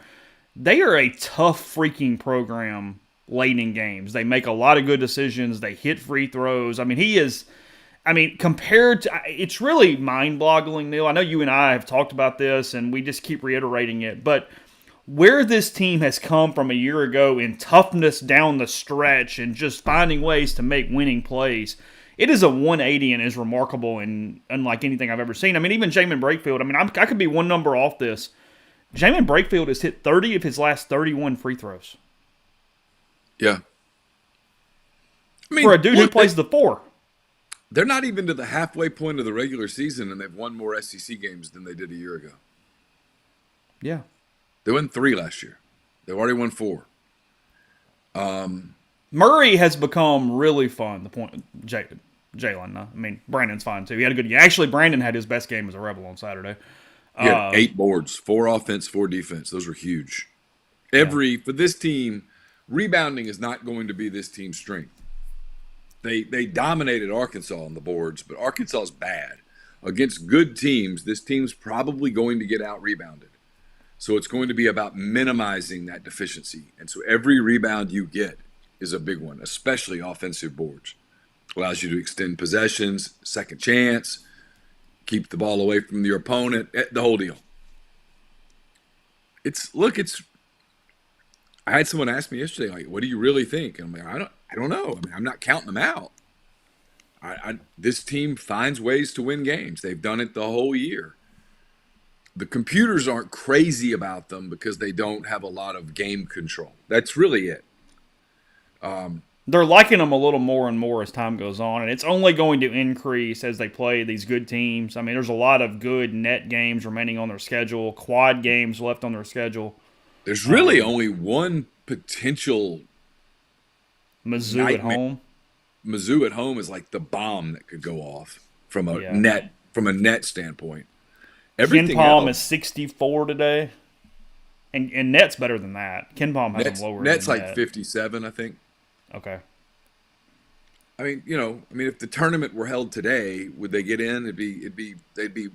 They are a tough freaking program late in games. They make a lot of good decisions. They hit free throws. I mean, compared to, it's really mind-boggling, Neil. I know you and I have talked about this, and we just keep reiterating it, but where this team has come from a year ago in toughness down the stretch and just finding ways to make winning plays, it is a 180 and is remarkable and unlike anything I've ever seen. I mean, even Jamin Brakefield, I mean, I could be one number off this. Jamin Brakefield has hit 30 of his last 31 free throws. Yeah. I mean, for a dude who plays the 4. They're not even to the halfway point of the regular season, and they've won more SEC games than they did a year ago. Yeah. They won 3 last year. They've already won 4. Murray has become really fun, Jacob. Jalen. I mean, Brandon's fine too. He had a good game. Actually, Brandon had his best game as a Rebel on Saturday. He had 8 boards, 4 offense, 4 defense. Those were huge. For this team, rebounding is not going to be this team's strength. They dominated Arkansas on the boards, but Arkansas is bad. Against good teams, this team's probably going to get out-rebounded. So it's going to be about minimizing that deficiency. And so every rebound you get is a big one, especially offensive boards. Allows you to extend possessions, second chance, keep the ball away from your opponent, the whole deal. I had someone ask me yesterday, like, what do you really think? And I'm like, I don't know. I mean, I'm not counting them out. This team finds ways to win games. They've done it the whole year. The computers aren't crazy about them because they don't have a lot of game control. That's really it. They're liking them a little more and more as time goes on, and it's only going to increase as they play these good teams. I mean, there's a lot of good net games remaining on their schedule, quad games left on their schedule. There's really only one potential Mizzou at home. Mizzou at home is like the bomb that could go off from a net standpoint. Ken Palm is 64 today, and net's better than that. Ken Palm has them lower. Net's than like net. 57, I think. Okay. I mean, if the tournament were held today, would they get in? They'd be.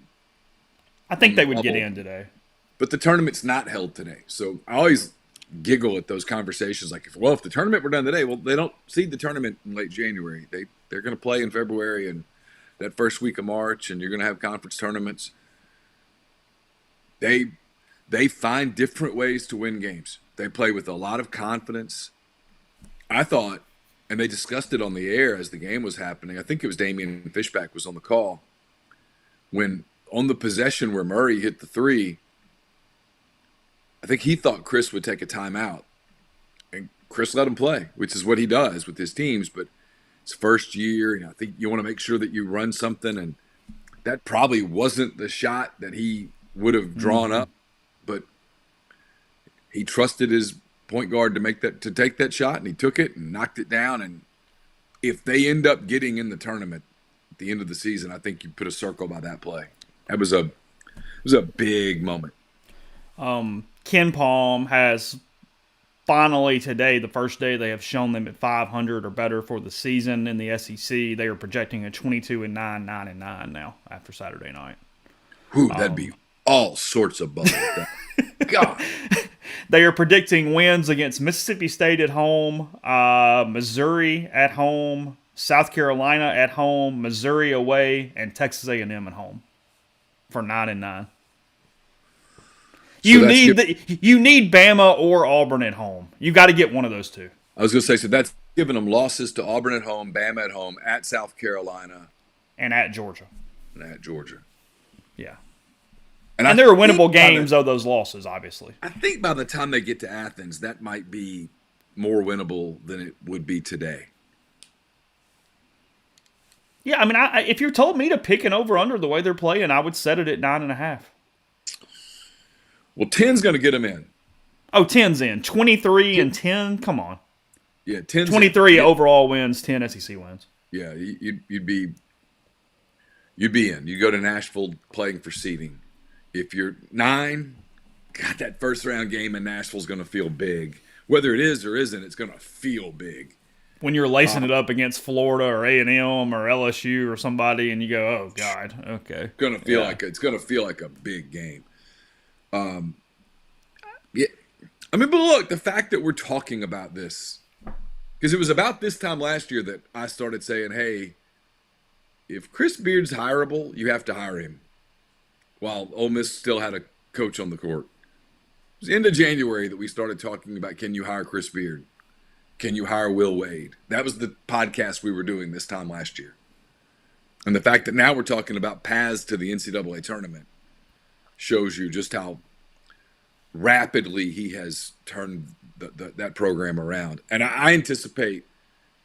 I think they would get in today. But the tournament's not held today, so I always giggle at those conversations. Like, if the tournament were done today, well, they don't seed the tournament in late January. They're going to play in February and that first week of March, and you're going to have conference tournaments. They find different ways to win games. They play with a lot of confidence. I thought, and they discussed it on the air as the game was happening. I think it was Damian Fishback was on the call when on the possession where Murray hit the three. I think he thought Chris would take a timeout, and Chris let him play, which is what he does with his teams. But it's first year, I think you want to make sure that you run something, and that probably wasn't the shot that he would have drawn up, but he trusted his point guard to take that shot, and he took it and knocked it down. And if they end up getting in the tournament at the end of the season, I think you put a circle by that play. It was a big moment. Ken Palm has finally today, the first day, they have shown them at 500 or better for the season in the SEC. They are projecting a 22-9, 9-9 now after Saturday night. Ooh, that'd be all sorts of bubbles. God. They are predicting wins against Mississippi State at home, Missouri at home, South Carolina at home, Missouri away, and Texas A&M at home for 9-9. You need Bama or Auburn at home. You got to get one of those two. I was going to say, so that's giving them losses to Auburn at home, Bama at home, at South Carolina, and at Georgia. Yeah. And there are winnable games of those losses, obviously. I think by the time they get to Athens, that might be more winnable than it would be today. Yeah, I mean, if you told me to pick an over-under the way they're playing, I would set it at 9.5. Well, 10's going to get them in. Oh, 10's in. 23 and 10? Come on. Yeah, 10's 23 overall wins, 10 SEC wins. Yeah, you'd be in. You go to Nashville playing for seeding. If you're 9, God, that first-round game in Nashville's going to feel big. Whether it is or isn't, it's going to feel big. When you're lacing it up against Florida or A&M or LSU or somebody, and you go, "Oh God, okay." It's going to feel like a big game. Yeah. I mean, but look, the fact that we're talking about this, because it was about this time last year that I started saying, "Hey, if Chris Beard's hireable, you have to hire him." While Ole Miss still had a coach on the court. It was the end of January that we started talking about, can you hire Chris Beard? Can you hire Will Wade? That was the podcast we were doing this time last year. And the fact that now we're talking about paths to the NCAA tournament shows you just how rapidly he has turned that program around. And I anticipate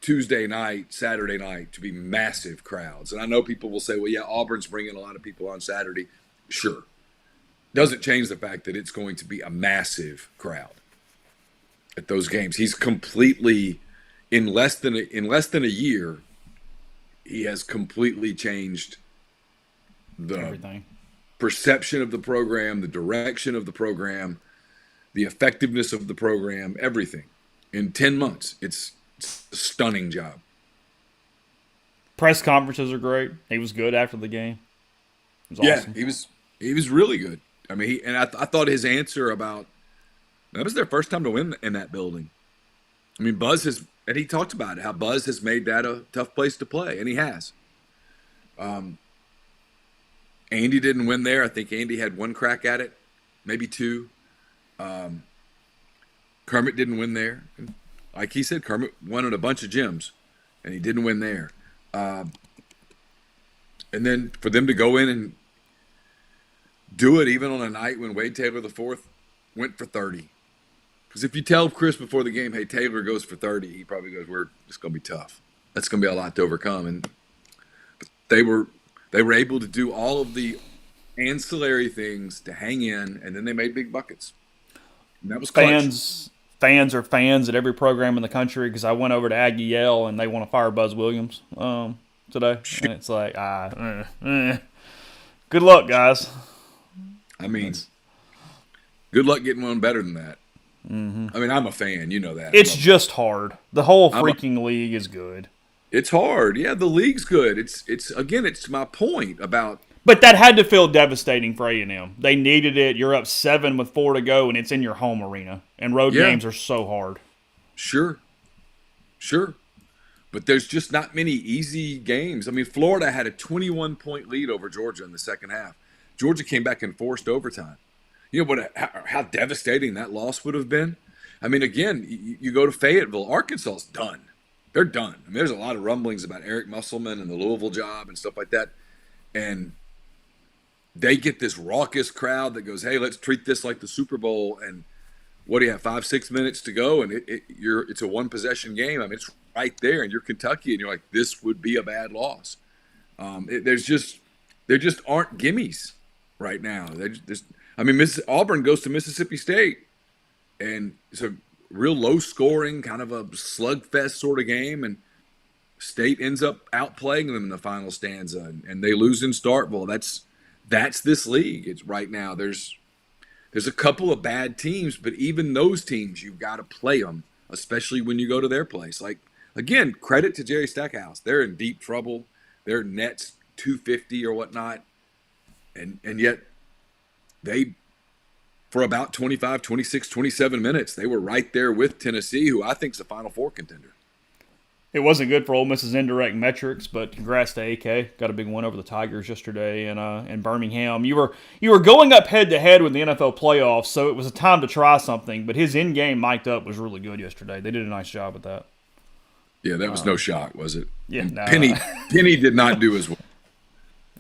Tuesday night, Saturday night to be massive crowds. And I know people will say, well, yeah, Auburn's bringing a lot of people on Saturday. Sure. Doesn't change the fact that it's going to be a massive crowd at those games. He's completely, in less than a year, he has completely changed the Everything. perception of the program, the direction of the program, the effectiveness of the program, everything. In 10 months, it's a stunning job. Press conferences are great. He was good after the game. It was awesome. He was really good. I mean, I thought his answer about that was their first time to win in that building. I mean, and he talked about it, how Buzz has made that a tough place to play, and he has. Andy didn't win there. I think Andy had one crack at it, maybe two. Kermit didn't win there. Like he said, Kermit won at a bunch of gyms, and he didn't win there. And then for them to go in and do it even on a night when Wade Taylor IV went for 30. Because if you tell Chris before the game, hey, Taylor goes for 30, he probably goes, it's going to be tough. That's going to be a lot to overcome. And they were able to do all of the ancillary things to hang in, and then they made big buckets. And that was clutch. Fans are fans at every program in the country, because I went over to Aggie Yale and they want to fire Buzz Williams today. And it's like, good luck, guys. I mean, good luck getting one better than that. Mm-hmm. I mean, I'm a fan. You know that. It's just hard. The whole freaking league is good. It's hard. Yeah, the league's good. It's my point about. But that had to feel devastating for A&M. They needed it. You're up 7 with 4 to go, and it's in your home arena. And road games are so hard. Sure. But there's just not many easy games. I mean, Florida had a 21-point lead over Georgia in the second half. Georgia came back and forced overtime. You know how devastating that loss would have been? I mean, again, you go to Fayetteville. Arkansas's done. They're done. I mean, there's a lot of rumblings about Eric Musselman and the Louisville job and stuff like that. And they get this raucous crowd that goes, hey, let's treat this like the Super Bowl. And what do you have, 5-6 minutes to go? And it's a one-possession game. I mean, it's right there. And you're Kentucky, and you're like, this would be a bad loss. There just aren't gimmies right now. Auburn goes to Mississippi State, and it's a real low-scoring, kind of a slugfest sort of game, and State ends up outplaying them in the final stanza, and they lose in Starkville. That's this league. It's right now. There's a couple of bad teams, but even those teams, you've got to play them, especially when you go to their place. Like, again, credit to Jerry Stackhouse. They're in deep trouble. Their net's 250 or whatnot, and yet they, for about 25, 26, 27 minutes, they were right there with Tennessee, who I think is a Final Four contender. It wasn't good for Ole Miss's indirect metrics, but congrats to AK. Got a big win over the Tigers yesterday in Birmingham. You were going up head-to-head with the NFL playoffs, so it was a time to try something, but his in-game mic'd up was really good yesterday. They did a nice job with that. Yeah, that was no shock, was it? Yeah, no. Penny did not do as well.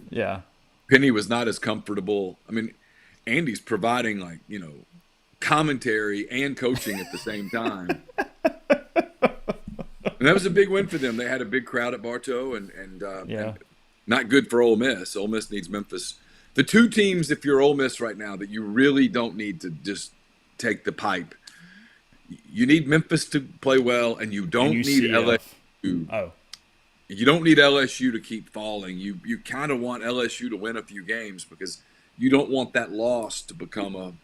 Yeah. Penny was not as comfortable. I mean, Andy's providing, commentary and coaching at the same time. And that was a big win for them. They had a big crowd at Bartow, and not good for Ole Miss. Ole Miss needs Memphis. The two teams, if you're Ole Miss right now, that you really don't need to just take the pipe. You need Memphis to play well, and you don't need LSU. Oh. You don't need LSU to keep falling. You kind of want LSU to win a few games, because you don't want that loss to become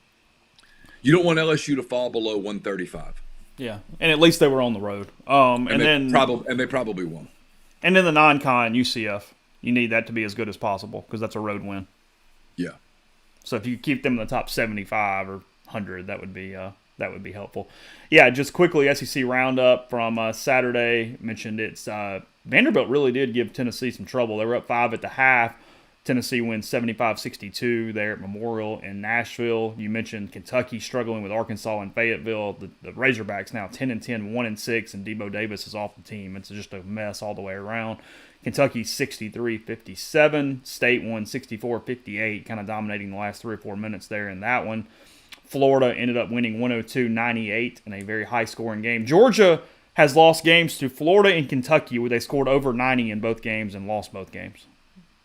you don't want LSU to fall below 135. Yeah, and at least they were on the road. They probably won't. And then the non-con UCF, you need that to be as good as possible, because that's a road win. Yeah. So if you keep them in the top 75 or 100, that would be helpful. Yeah, just quickly, SEC roundup from Saturday. Mentioned it's Vanderbilt really did give Tennessee some trouble. They were up 5 at the half. Tennessee wins 75-62 there at Memorial in Nashville. You mentioned Kentucky struggling with Arkansas and Fayetteville. The Razorbacks now 10-10, 1-6, and Debo Davis is off the team. It's just a mess all the way around. Kentucky 63-57. State won 64-58, kind of dominating the last 3 or 4 minutes there in that one. Florida ended up winning 102-98 in a very high-scoring game. Georgia has lost games to Florida and Kentucky, where they scored over 90 in both games and lost both games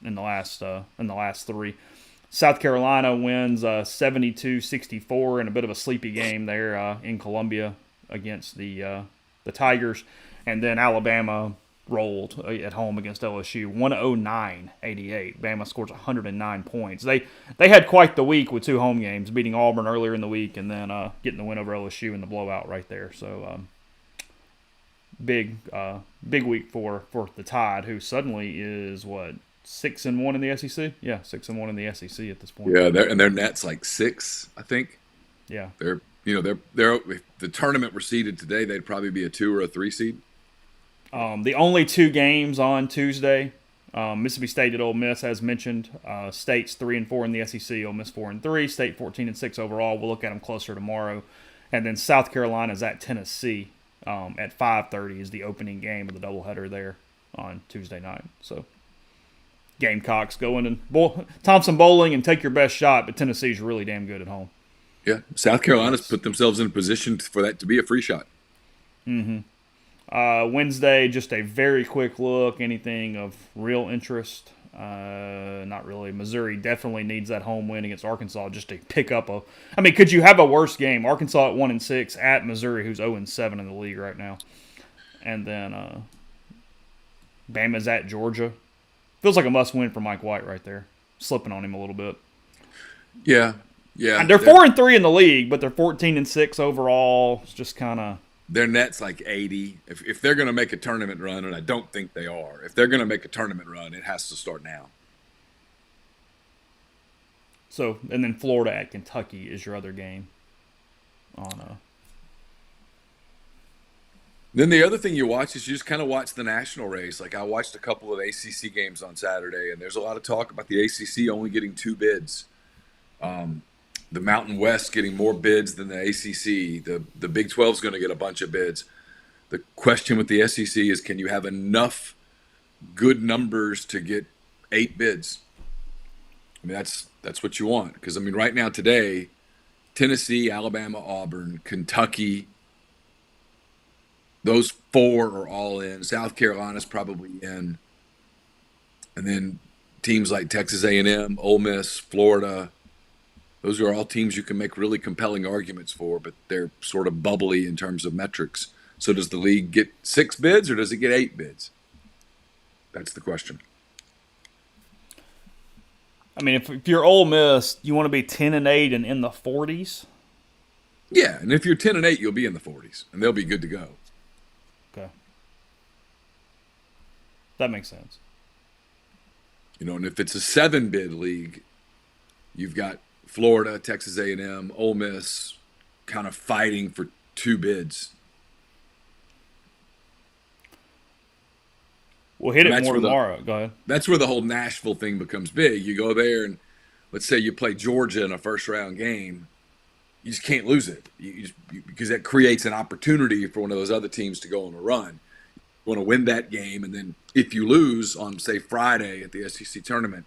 in the last 3. South Carolina wins 72-64 in a bit of a sleepy game there in Columbia against the Tigers. And then Alabama rolled at home against LSU, 109-88. Bama scores 109 points. They had quite the week with 2 home games, beating Auburn earlier in the week and then getting the win over LSU in the blowout right there. So big week for the Tide, who suddenly is 6-1 in the SEC. Yeah, 6-1 in the SEC at this point. Yeah, their net's like 6, I think. Yeah, they're if the tournament were seeded today, they'd probably be a 2 or a 3 seed. The only 2 games on Tuesday, Mississippi State at Ole Miss, as mentioned. State's 3-4 in the SEC. Ole Miss 4-3. State 14-6 overall. We'll look at them closer tomorrow. And then South Carolina's at Tennessee at 5:30 is the opening game of the doubleheader there on Tuesday night. So Gamecocks go in and Thompson bowling and take your best shot, but Tennessee's really damn good at home. Yeah, South Carolina's put themselves in a position for that to be a free shot. Mm-hmm. Wednesday, just a very quick look. Anything of real interest? Not really. Missouri definitely needs that home win against Arkansas just to pick up a. I mean, could you have a worse game? Arkansas at 1-6 at Missouri, who's 0-7 in the league right now, and then Bama's at Georgia. Feels like a must-win for Mike White right there. Slipping on him a little bit. Yeah. And they're 4-3 in the league, but they're 14-6 overall. It's just kind of. Their net's like 80. If they're going to make a tournament run, and I don't think they are, if they're going to make a tournament run, it has to start now. So, and then Florida at Kentucky is your other game. Then the other thing you watch is you just kind of watch the national race. Like I watched a couple of ACC games on Saturday, and there's a lot of talk about the ACC only getting 2 bids. The Mountain West getting more bids than the ACC. The Big 12 is going to get a bunch of bids. The question with the SEC is, can you have enough good numbers to get 8 bids? I mean, that's what you want. Because, I mean, right now today, Tennessee, Alabama, Auburn, Kentucky, those 4 are all in. South Carolina's probably in. And then teams like Texas A&M, Ole Miss, Florida, those are all teams you can make really compelling arguments for, but they're sort of bubbly in terms of metrics. So does the league get 6 bids or does it get 8 bids? That's the question. I mean, if you're Ole Miss, you want to be 10-8 and in the 40s? Yeah, and if you're 10-8, you'll be in the 40s, and they'll be good to go. Okay. That makes sense. You know, and if it's a 7-bid league, you've got Florida, Texas A&M, Ole Miss kind of fighting for 2 bids. We'll hit it more tomorrow. Go ahead. That's where the whole Nashville thing becomes big. You go there and let's say you play Georgia in a first-round game. You just can't lose it because that creates an opportunity for one of those other teams to go on a run. You want to win that game, and then if you lose on, say, Friday at the SEC tournament,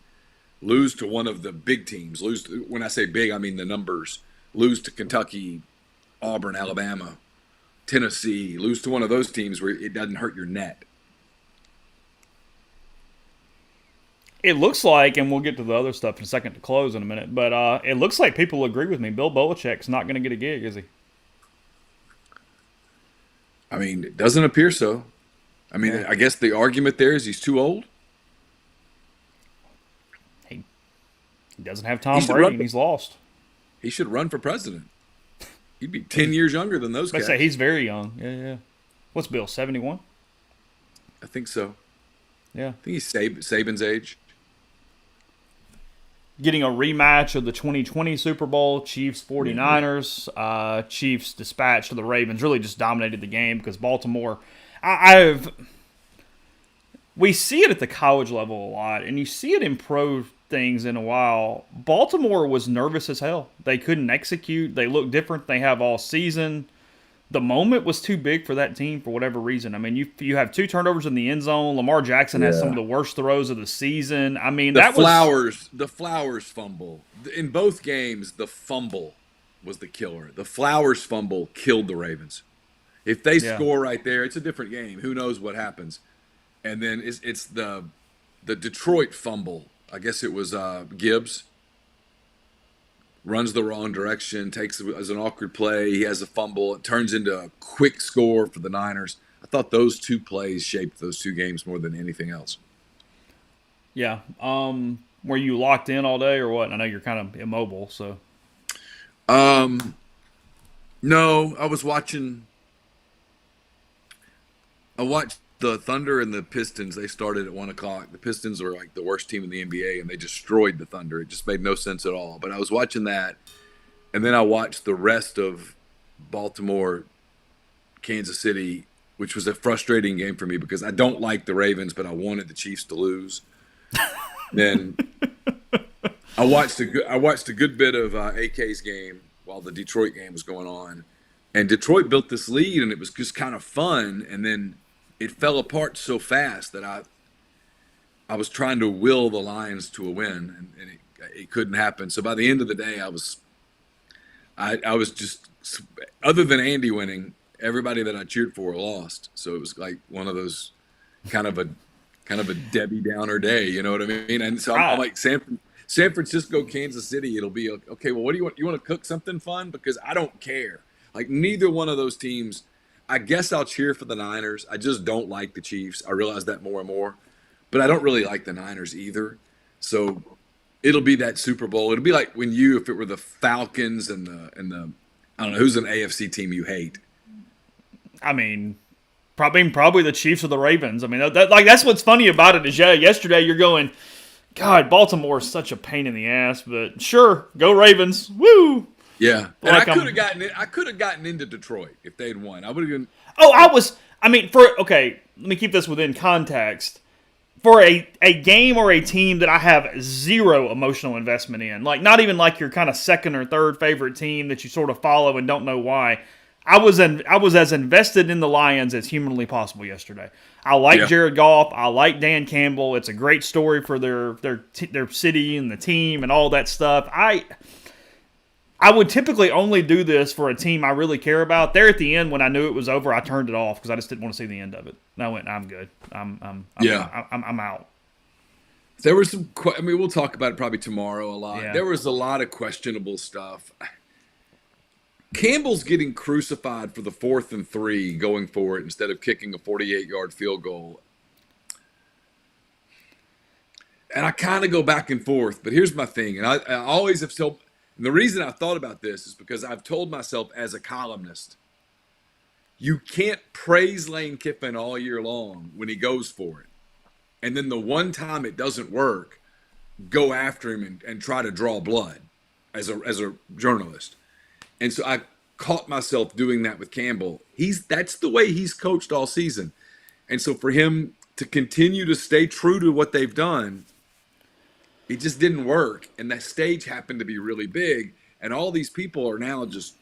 lose to one of the big teams. When I say big, I mean the numbers. Lose to Kentucky, Auburn, Alabama, Tennessee. Lose to one of those teams where it doesn't hurt your net. It looks like, and we'll get to the other stuff in a second to close in a minute, but it looks like people agree with me. Bill Belichick's not going to get a gig, is he? I mean, it doesn't appear so. I mean, I guess the argument there is he's too old. He doesn't have Tom Brady, and he's lost. He should run for president. He'd be 10 years younger than those guys. I say he's very young. Yeah. What's Bill, 71? I think so. Yeah. I think he's Saban's age. Getting a rematch of the 2020 Super Bowl, Chiefs 49ers. Chiefs dispatched to the Ravens, really just dominated the game because Baltimore. We see it at the college level a lot, and you see it in pro things in a while. Baltimore was nervous as hell. They couldn't execute. They looked different than they have all season. The moment was too big for that team for whatever reason. I mean, you have 2 turnovers in the end zone. Lamar Jackson has some of the worst throws of the season. I mean, the Flowers fumble. In both games, the fumble was the killer. The Flowers fumble killed the Ravens. If they score right there, it's a different game. Who knows what happens? And then it's the Detroit fumble. I guess it was Gibbs. Runs the wrong direction, takes it as an awkward play. He has a fumble. It turns into a quick score for the Niners. I thought those two plays shaped those two games more than anything else. Yeah. Were you locked in all day or what? I know you're kind of immobile, so. No, I watched the Thunder and the Pistons. They started at 1:00. The Pistons were like the worst team in the NBA, and they destroyed the Thunder. It just made no sense at all. But I was watching that, and then I watched the rest of Baltimore, Kansas City, which was a frustrating game for me because I don't like the Ravens, but I wanted the Chiefs to lose. Then I watched a good bit of AK's game while the Detroit game was going on, and Detroit built this lead, and it was just kind of fun, and then it fell apart so fast that I was trying to will the Lions to a win, and it couldn't happen. So by the end of the day, I was just, other than Andy winning, everybody that I cheered for lost. So it was like one of those kind of a Debbie Downer day, you know what I mean? And so I'm like San Francisco, Kansas City, it'll be okay. Well, what do you want? You want to cook something fun? Because I don't care. Like neither one of those teams. I guess I'll cheer for the Niners. I just don't like the Chiefs. I realize that more and more, but I don't really like the Niners either. So it'll be that Super Bowl. It'll be like if it were the Falcons and the I don't know who's an AFC team you hate. I mean, probably the Chiefs or the Ravens. I mean, that's what's funny about it is yesterday you're going, God, Baltimore is such a pain in the ass, but sure, go Ravens, woo. Yeah, and I could have gotten into Detroit if they'd won. I would have been. Okay, let me keep this within context. For a game or a team that I have zero emotional investment in, like not even like your kind of second or third favorite team that you sort of follow and don't know why, I was as invested in the Lions as humanly possible yesterday. I like Jared Goff. I like Dan Campbell. It's a great story for their city and the team and all that stuff. I would typically only do this for a team I really care about. There at the end, when I knew it was over, I turned it off because I just didn't want to see the end of it. And I went, I'm good. I'm out. There was some. We'll talk about it probably tomorrow a lot. Yeah. There was a lot of questionable stuff. Campbell's getting crucified for the 4th and 3 going for it instead of kicking a 48-yard field goal. And I kind of go back and forth, but here's my thing. And I always have told. And the reason I thought about this is because I've told myself as a columnist, you can't praise Lane Kiffin all year long when he goes for it. And then the one time it doesn't work, go after him and try to draw blood as a journalist. And so I caught myself doing that with Campbell. That's the way he's coached all season. And so for him to continue to stay true to what they've done, it just didn't work, and that stage happened to be really big, and all these people are now just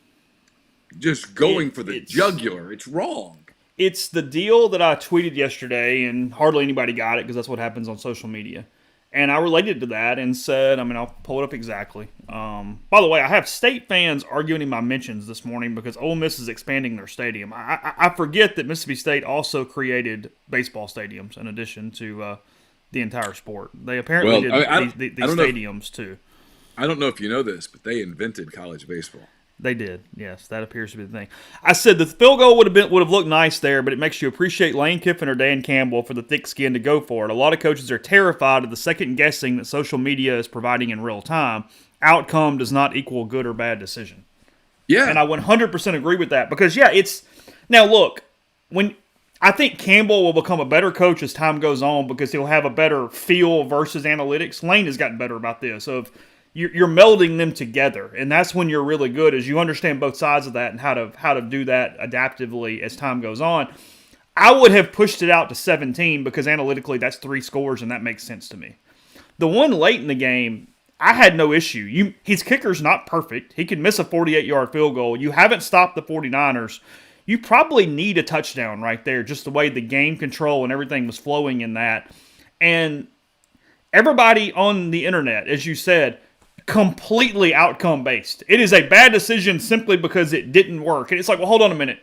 going for the jugular. It's wrong. It's the deal that I tweeted yesterday, and hardly anybody got it because that's what happens on social media. And I related to that and said, I'll pull it up exactly. By the way, I have State fans arguing in my mentions this morning because Ole Miss is expanding their stadium. I forget that Mississippi State also created baseball stadiums in addition to the entire sport. They apparently did these stadiums too. I don't know if you know this, but they invented college baseball. They did, yes. That appears to be the thing. I said the field goal would have looked nice there, but it makes you appreciate Lane Kiffin or Dan Campbell for the thick skin to go for it. A lot of coaches are terrified of the second guessing that social media is providing in real time. Outcome does not equal good or bad decision. Yeah, and I 100% agree with that because it's now look when. I think Campbell will become a better coach as time goes on because he'll have a better feel versus analytics. Lane has gotten better about this. So if you're melding them together, and that's when you're really good, is you understand both sides of that and how to do that adaptively as time goes on. I would have pushed it out to 17 because analytically that's 3 scores, and that makes sense to me. The one late in the game, I had no issue. His kicker's not perfect. He can miss a 48-yard field goal. You haven't stopped the 49ers. You probably need a touchdown right there, just the way the game control and everything was flowing in that. And everybody on the internet, as you said, completely outcome-based. It is a bad decision simply because it didn't work. And it's like, well, hold on a minute.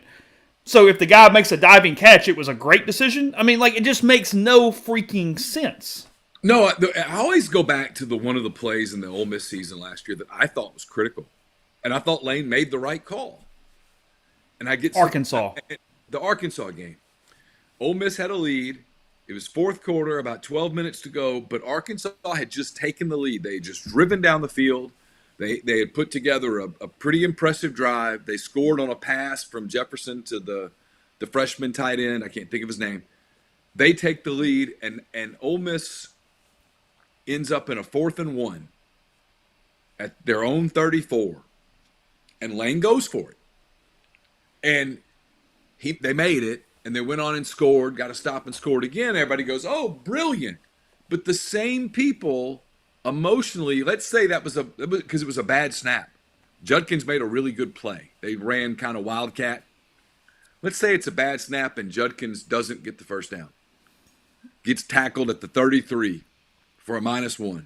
So if the guy makes a diving catch, it was a great decision? It just makes no freaking sense. No, I always go back to one of the plays in the Ole Miss season last year that I thought was critical. And I thought Lane made the right call. And I get Arkansas. The Arkansas game. Ole Miss had a lead. It was fourth quarter, about 12 minutes to go, but Arkansas had just taken the lead. They had just driven down the field. They had put together a pretty impressive drive. They scored on a pass from Jefferson to the freshman tight end. I can't think of his name. They take the lead, and Ole Miss ends up in a 4th and 1 at their own 34. And Lane goes for it. And they made it. And they went on and scored, got a stop and scored again. Everybody goes, oh, brilliant. But the same people emotionally, let's say that was because it was a bad snap. Judkins made a really good play. They ran kind of wildcat. Let's say it's a bad snap and Judkins doesn't get the first down. Gets tackled at the 33 for a -1.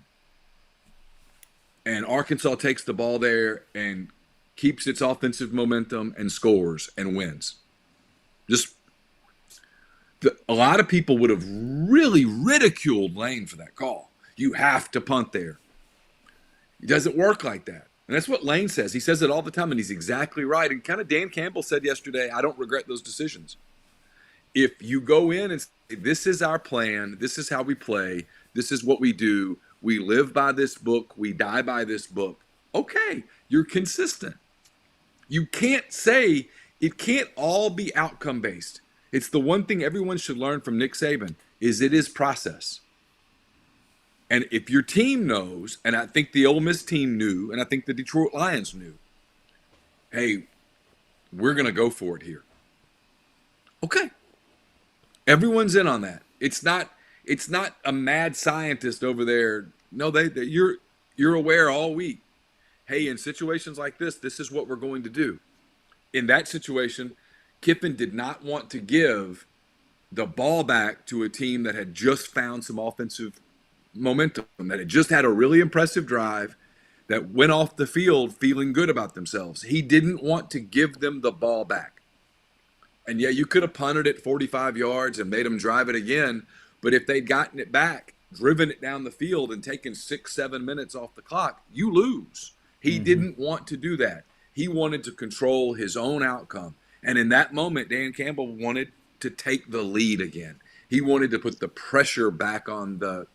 And Arkansas takes the ball there and keeps its offensive momentum and scores and wins. A lot of people would have really ridiculed Lane for that call. You have to punt there. It doesn't work like that. And that's what Lane says. He says it all the time, and he's exactly right. And kind of Dan Campbell said yesterday, I don't regret those decisions. If you go in and say, this is our plan, this is how we play, this is what we do, we live by this book, we die by this book, okay, you're consistent. You can't say, it can't all be outcome-based. It's the one thing everyone should learn from Nick Saban is it is process. And if your team knows, and I think the Ole Miss team knew, and I think the Detroit Lions knew, hey, we're going to go for it here. Okay. Everyone's in on that. It's not a mad scientist over there. No, you're aware all week. Hey, in situations like this is what we're going to do. In that situation, Kiffin did not want to give the ball back to a team that had just found some offensive momentum, that had just had a really impressive drive, that went off the field feeling good about themselves. He didn't want to give them the ball back. And yeah, you could have punted it 45 yards and made them drive it again, but if they'd gotten it back, driven it down the field and taken 6-7 minutes off the clock, you lose. He didn't want to do that. He wanted to control his own outcome. And in that moment, Dan Campbell wanted to take the lead again. He wanted to put the pressure back on the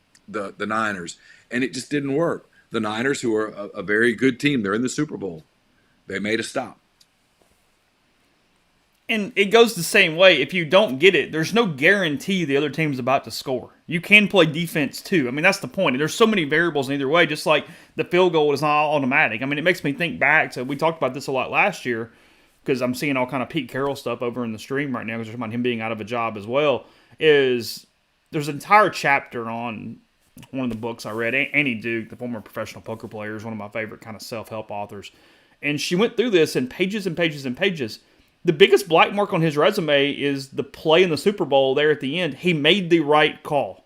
Niners, and it just didn't work. The Niners, who are a very good team, they're in the Super Bowl. They made a stop. And it goes the same way. If you don't get it, there's no guarantee the other team's about to score. You can play defense too. I mean, that's the point. There's so many variables in either way, just like the field goal is not automatic. I mean, it makes me think back to, we talked about this a lot last year, because I'm seeing all kind of Pete Carroll stuff over in the stream right now, because there's about him being out of a job as well, is there's an entire chapter on one of the books I read. Annie Duke, the former professional poker player, is one of my favorite kind of self-help authors. And she went through this in pages and pages and pages. The biggest black mark on his resume is the play in the Super Bowl there at the end. He made the right call.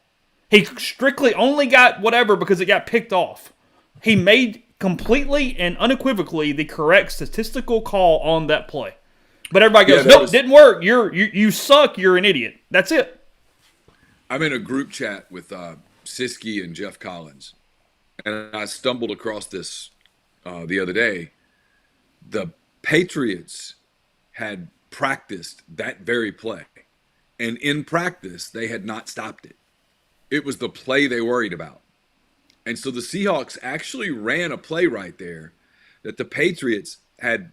He strictly only got whatever because it got picked off. He made completely and unequivocally the correct statistical call on that play. But everybody goes, nope, didn't work. You suck. You're an idiot. That's it. I'm in a group chat with Siski and Jeff Collins, and I stumbled across this the other day. The Patriots had practiced that very play, and in practice, they had not stopped it. It was the play they worried about. And so the Seahawks actually ran a play right there that the Patriots had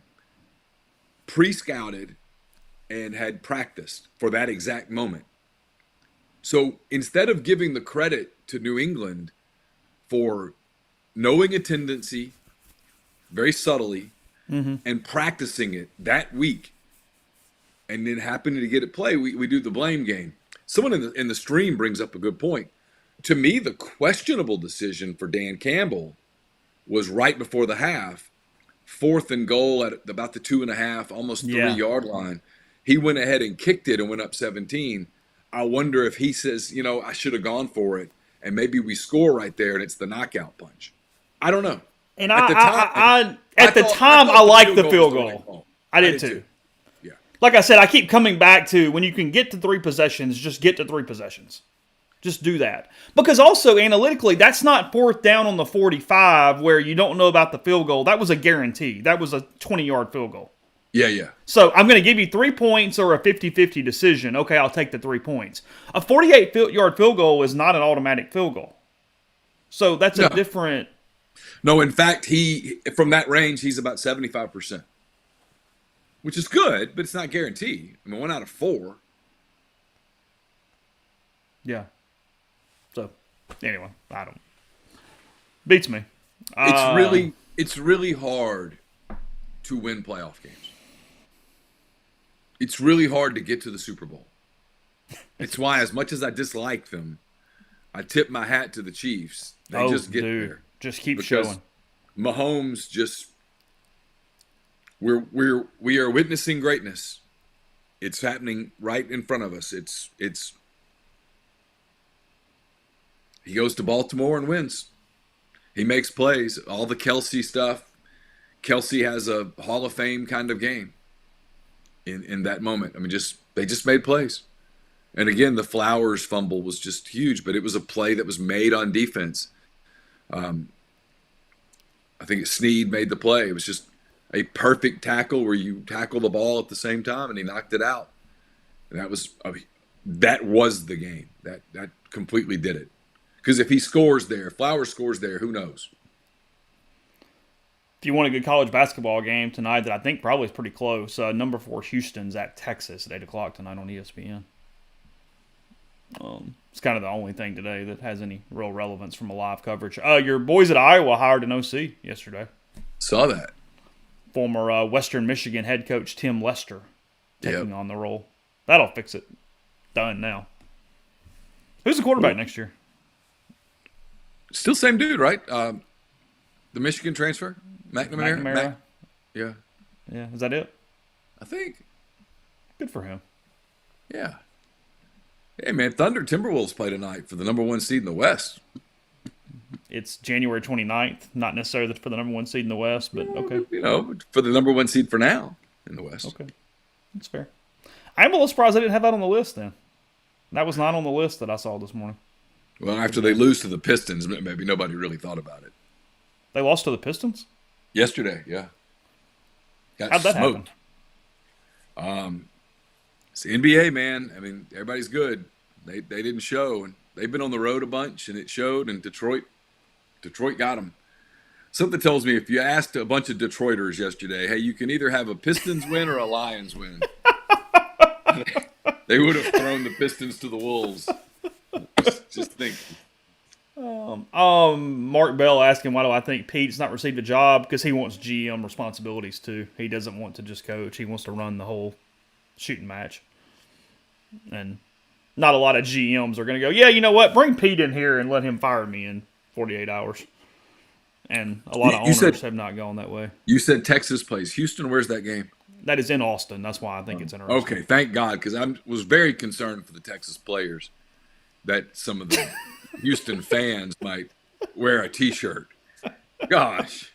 pre-scouted and had practiced for that exact moment. So instead of giving the credit to New England for knowing a tendency very subtly and practicing it that week and then happening to get it play, we do the blame game. Someone in the stream brings up a good point. To me, the questionable decision for Dan Campbell was right before the half, 4th and goal at about the 2.5, almost 3-yard line. He went ahead and kicked it and went up 17. I wonder if he says, I should have gone for it, and maybe we score right there and it's the knockout punch. I don't know. And at the time, I liked the field goal. I did too. Yeah. Like I said, I keep coming back to when you can get to 3 possessions, just get to 3 possessions. Just do that. Because also, analytically, that's not 4th down on the 45 where you don't know about the field goal. That was a guarantee. That was a 20-yard field goal. Yeah, yeah. So I'm going to give you 3 points or a 50-50 decision. Okay, I'll take the 3 points. A 48-yard field goal is not an automatic field goal. So that's a No, different. no. In fact, from that range, he's about 75%, which is good, but it's not guaranteed. I mean, 1 out of 4. Yeah. So anyway, I don't. Beats me. It's really hard to win playoff games. It's really hard to get to the Super Bowl. It's why, as much as I dislike them, I tip my hat to the Chiefs. They just get there. Just keep because showing. Mahomes just we are witnessing greatness. It's happening right in front of us. It's he goes to Baltimore and wins. He makes plays. All the Kelsey stuff. Kelsey has a Hall of Fame kind of game in that moment. I mean, they just made plays. And again, the Flowers fumble was just huge, but it was a play that was made on defense. I think Snead made the play. It was just a perfect tackle where you tackle the ball at the same time, and he knocked it out. And that was the game. That completely did it. Because if he scores there, if Flowers scores there, who knows? If you want a good college basketball game tonight that I think probably is pretty close, number 4 Houston's at Texas at 8 o'clock tonight on ESPN. It's kind of the only thing today that has any real relevance from a live coverage. Your boys at Iowa hired an OC yesterday. Saw that. Former Western Michigan head coach Tim Lester taking on the role. That'll fix it. Done now. Who's the quarterback next year? Still same dude, right? The Michigan transfer? McNamara? Yeah. Yeah, is that it? I think. Good for him. Yeah. Hey, man, Thunder Timberwolves play tonight for the number 1 seed in the West. It's January 29th, not necessarily for the number 1 seed in the West, but okay. You know, for the number 1 seed for now in the West. Okay. That's fair. I'm a little surprised I didn't have that on the list then. That was not on the list that I saw this morning. Well, after they lose to the Pistons, maybe nobody really thought about it. They lost to the Pistons? Yesterday, yeah. How'd that happen? It's the NBA, man. I mean, everybody's good. They didn't show, and they've been on the road a bunch, and it showed. And Detroit got them. Something tells me if you asked a bunch of Detroiters yesterday, hey, you can either have a Pistons win or a Lions win, they would have thrown the Pistons to the Wolves. Just think. Mark Bell asking why do I think Pete's not received a job? Because he wants GM responsibilities too. He doesn't want to just coach. He wants to run the whole shooting match. And not a lot of GMs are going to go, yeah, you know what? Bring Pete in here and let him fire me in 48 hours. And a lot of owners have not gone that way. You said Texas plays Houston. Where's that game? That is in Austin. That's why I think it's interesting. Okay, thank God, because I was very concerned for the Texas players that some of the Houston fans might wear a T-shirt. Gosh.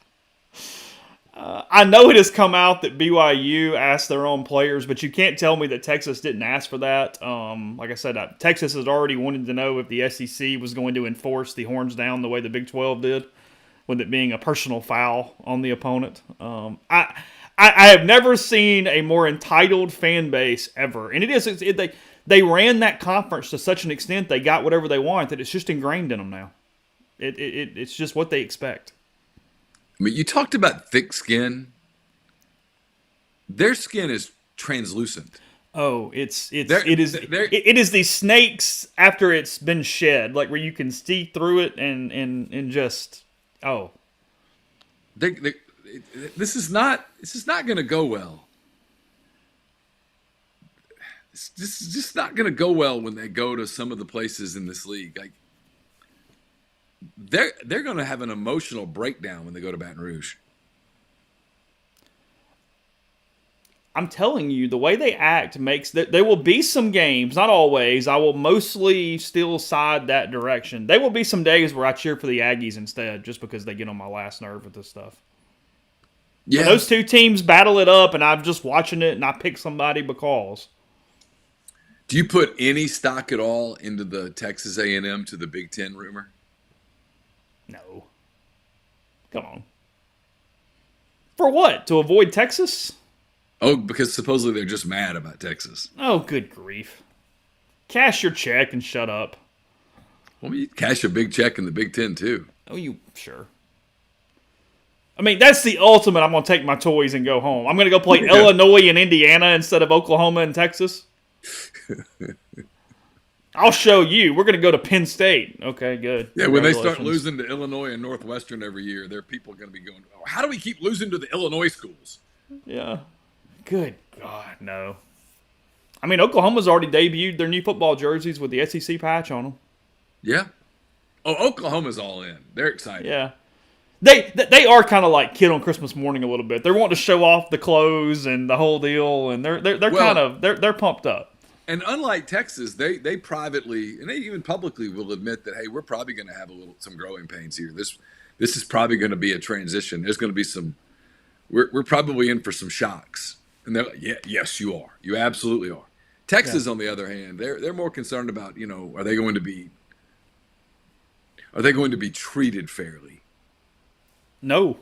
I know it has come out that BYU asked their own players, but you can't tell me that Texas didn't ask for that. Like I said, Texas has already wanted to know if the SEC was going to enforce the horns down the way the Big 12 did, with it being a personal foul on the opponent. I have never seen a more entitled fan base ever. And they ran that conference to such an extent they got whatever they want that it's just ingrained in them now. It's just what they expect. I mean, you talked about thick skin. Their skin is translucent. Oh, it is the snakes after it's been shed, like where you can see through it and just This is not going to go well. This is just not going to go well when they go to some of the places in this league. Like they're going to have an emotional breakdown when they go to Baton Rouge. I'm telling you, the way they act makes that there will be some games, not always. I will mostly still side that direction. There will be some days where I cheer for the Aggies instead, just because they get on my last nerve with this stuff. Yeah, when those two teams battle it up, and I'm just watching it, and I pick somebody because. Do you put any stock at all into the Texas A&M to the Big Ten rumor? No. Come on. For what? To avoid Texas? Oh, because supposedly they're just mad about Texas. Oh, good grief. Cash your check and shut up. Well, you cash a big check in the Big Ten, too. Oh, you sure? I mean, that's the ultimate. I'm going to take my toys and go home. I'm going to go play Illinois and Indiana instead of Oklahoma and Texas. I'll show you. We're going to go to Penn State. Okay, good. Yeah, when they start losing to Illinois and Northwestern every year, there are people going to be going, oh, how do we keep losing to the Illinois schools? Yeah. Good God, no. I mean, Oklahoma's already debuted their new football jerseys with the SEC patch on them. Yeah. Oh, Oklahoma's all in. They're excited. Yeah. They are kind of like Kid on Christmas morning a little bit. They're wanting to show off the clothes and the whole deal, and they're pumped up. And unlike Texas, they privately and they even publicly will admit that, hey, we're probably going to have some growing pains here. This is probably going to be a transition. There's going to be some. We're probably in for some shocks. And they're like, yeah, yes, you are. You absolutely are. Texas, on the other hand, they're more concerned about, are they going to be treated fairly? No.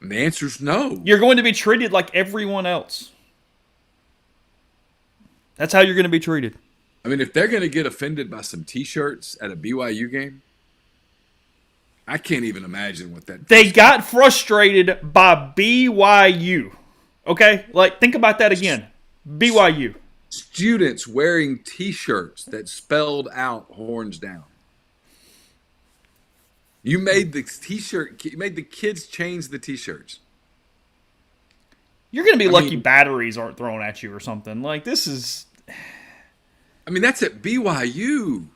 And the answer is no. You're going to be treated like everyone else. That's how you're going to be treated. I mean, if they're going to get offended by some T-shirts at a BYU game, I can't even imagine what that. They got frustrated by BYU. Okay? Like, think about that again. BYU. Students wearing T-shirts that spelled out horns down. You made the T-shirt. You made the kids change the T-shirts. You're going to be lucky batteries aren't thrown at you or something. Like, this is. I mean, that's at BYU.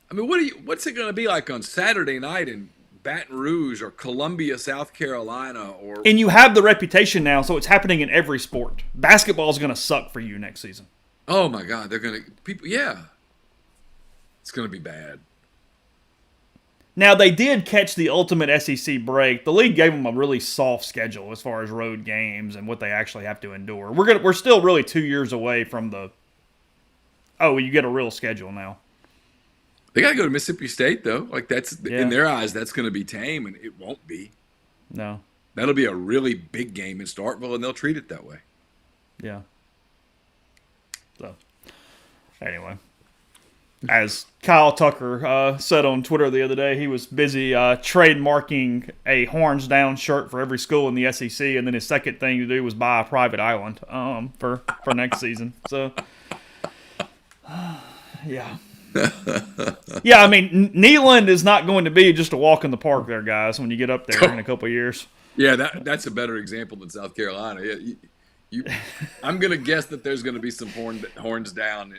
I mean, what's it going to be like on Saturday night in Baton Rouge or Columbia, South Carolina? And you have the reputation now, so it's happening in every sport. Basketball is going to suck for you next season. Oh my God, they're going to yeah. It's going to be bad. Now, they did catch the ultimate SEC break. The league gave them a really soft schedule as far as road games and what they actually have to endure. We're still really 2 years away from you get a real schedule now. They got to go to Mississippi State, though. Like, in their eyes, that's going to be tame, and it won't be. No. That'll be a really big game in Starkville, and they'll treat it that way. Yeah. So, anyway. As Kyle Tucker said on Twitter the other day, he was busy trademarking a horns down shirt for every school in the SEC, and then his second thing to do was buy a private island for next season. So, yeah. Yeah, I mean, Neyland is not going to be just a walk in the park there, guys, when you get up there in a couple of years. Yeah, that's a better example than South Carolina. Yeah, I'm going to guess that there's going to be some horns down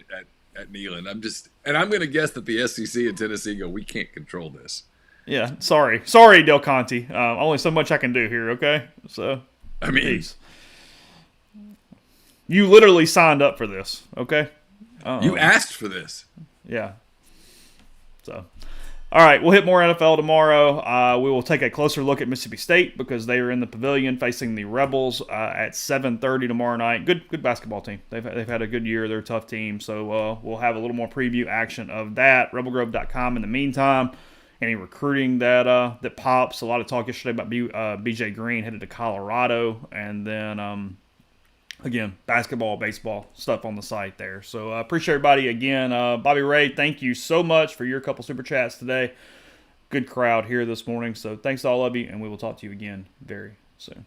at Neyland. I'm going to guess that the SEC and Tennessee go, we can't control this. Yeah, sorry, Del Conte. Only so much I can do here, okay? So, I mean, peace. You literally signed up for this, okay? You asked for this. Yeah. So, all right, we'll hit more NFL tomorrow. We will take a closer look at Mississippi State because they are in the Pavilion facing the Rebels at 7:30 tomorrow night. Good basketball team. They've had a good year. They're a tough team. So we'll have a little more preview action of that. RebelGrove.com in the meantime. Any recruiting that pops. A lot of talk yesterday about BJ Green headed to Colorado. And then, again, basketball, baseball stuff on the site there. So appreciate everybody again. Bobby Ray, thank you so much for your couple super chats today. Good crowd here this morning. So thanks to all of you, and we will talk to you again very soon.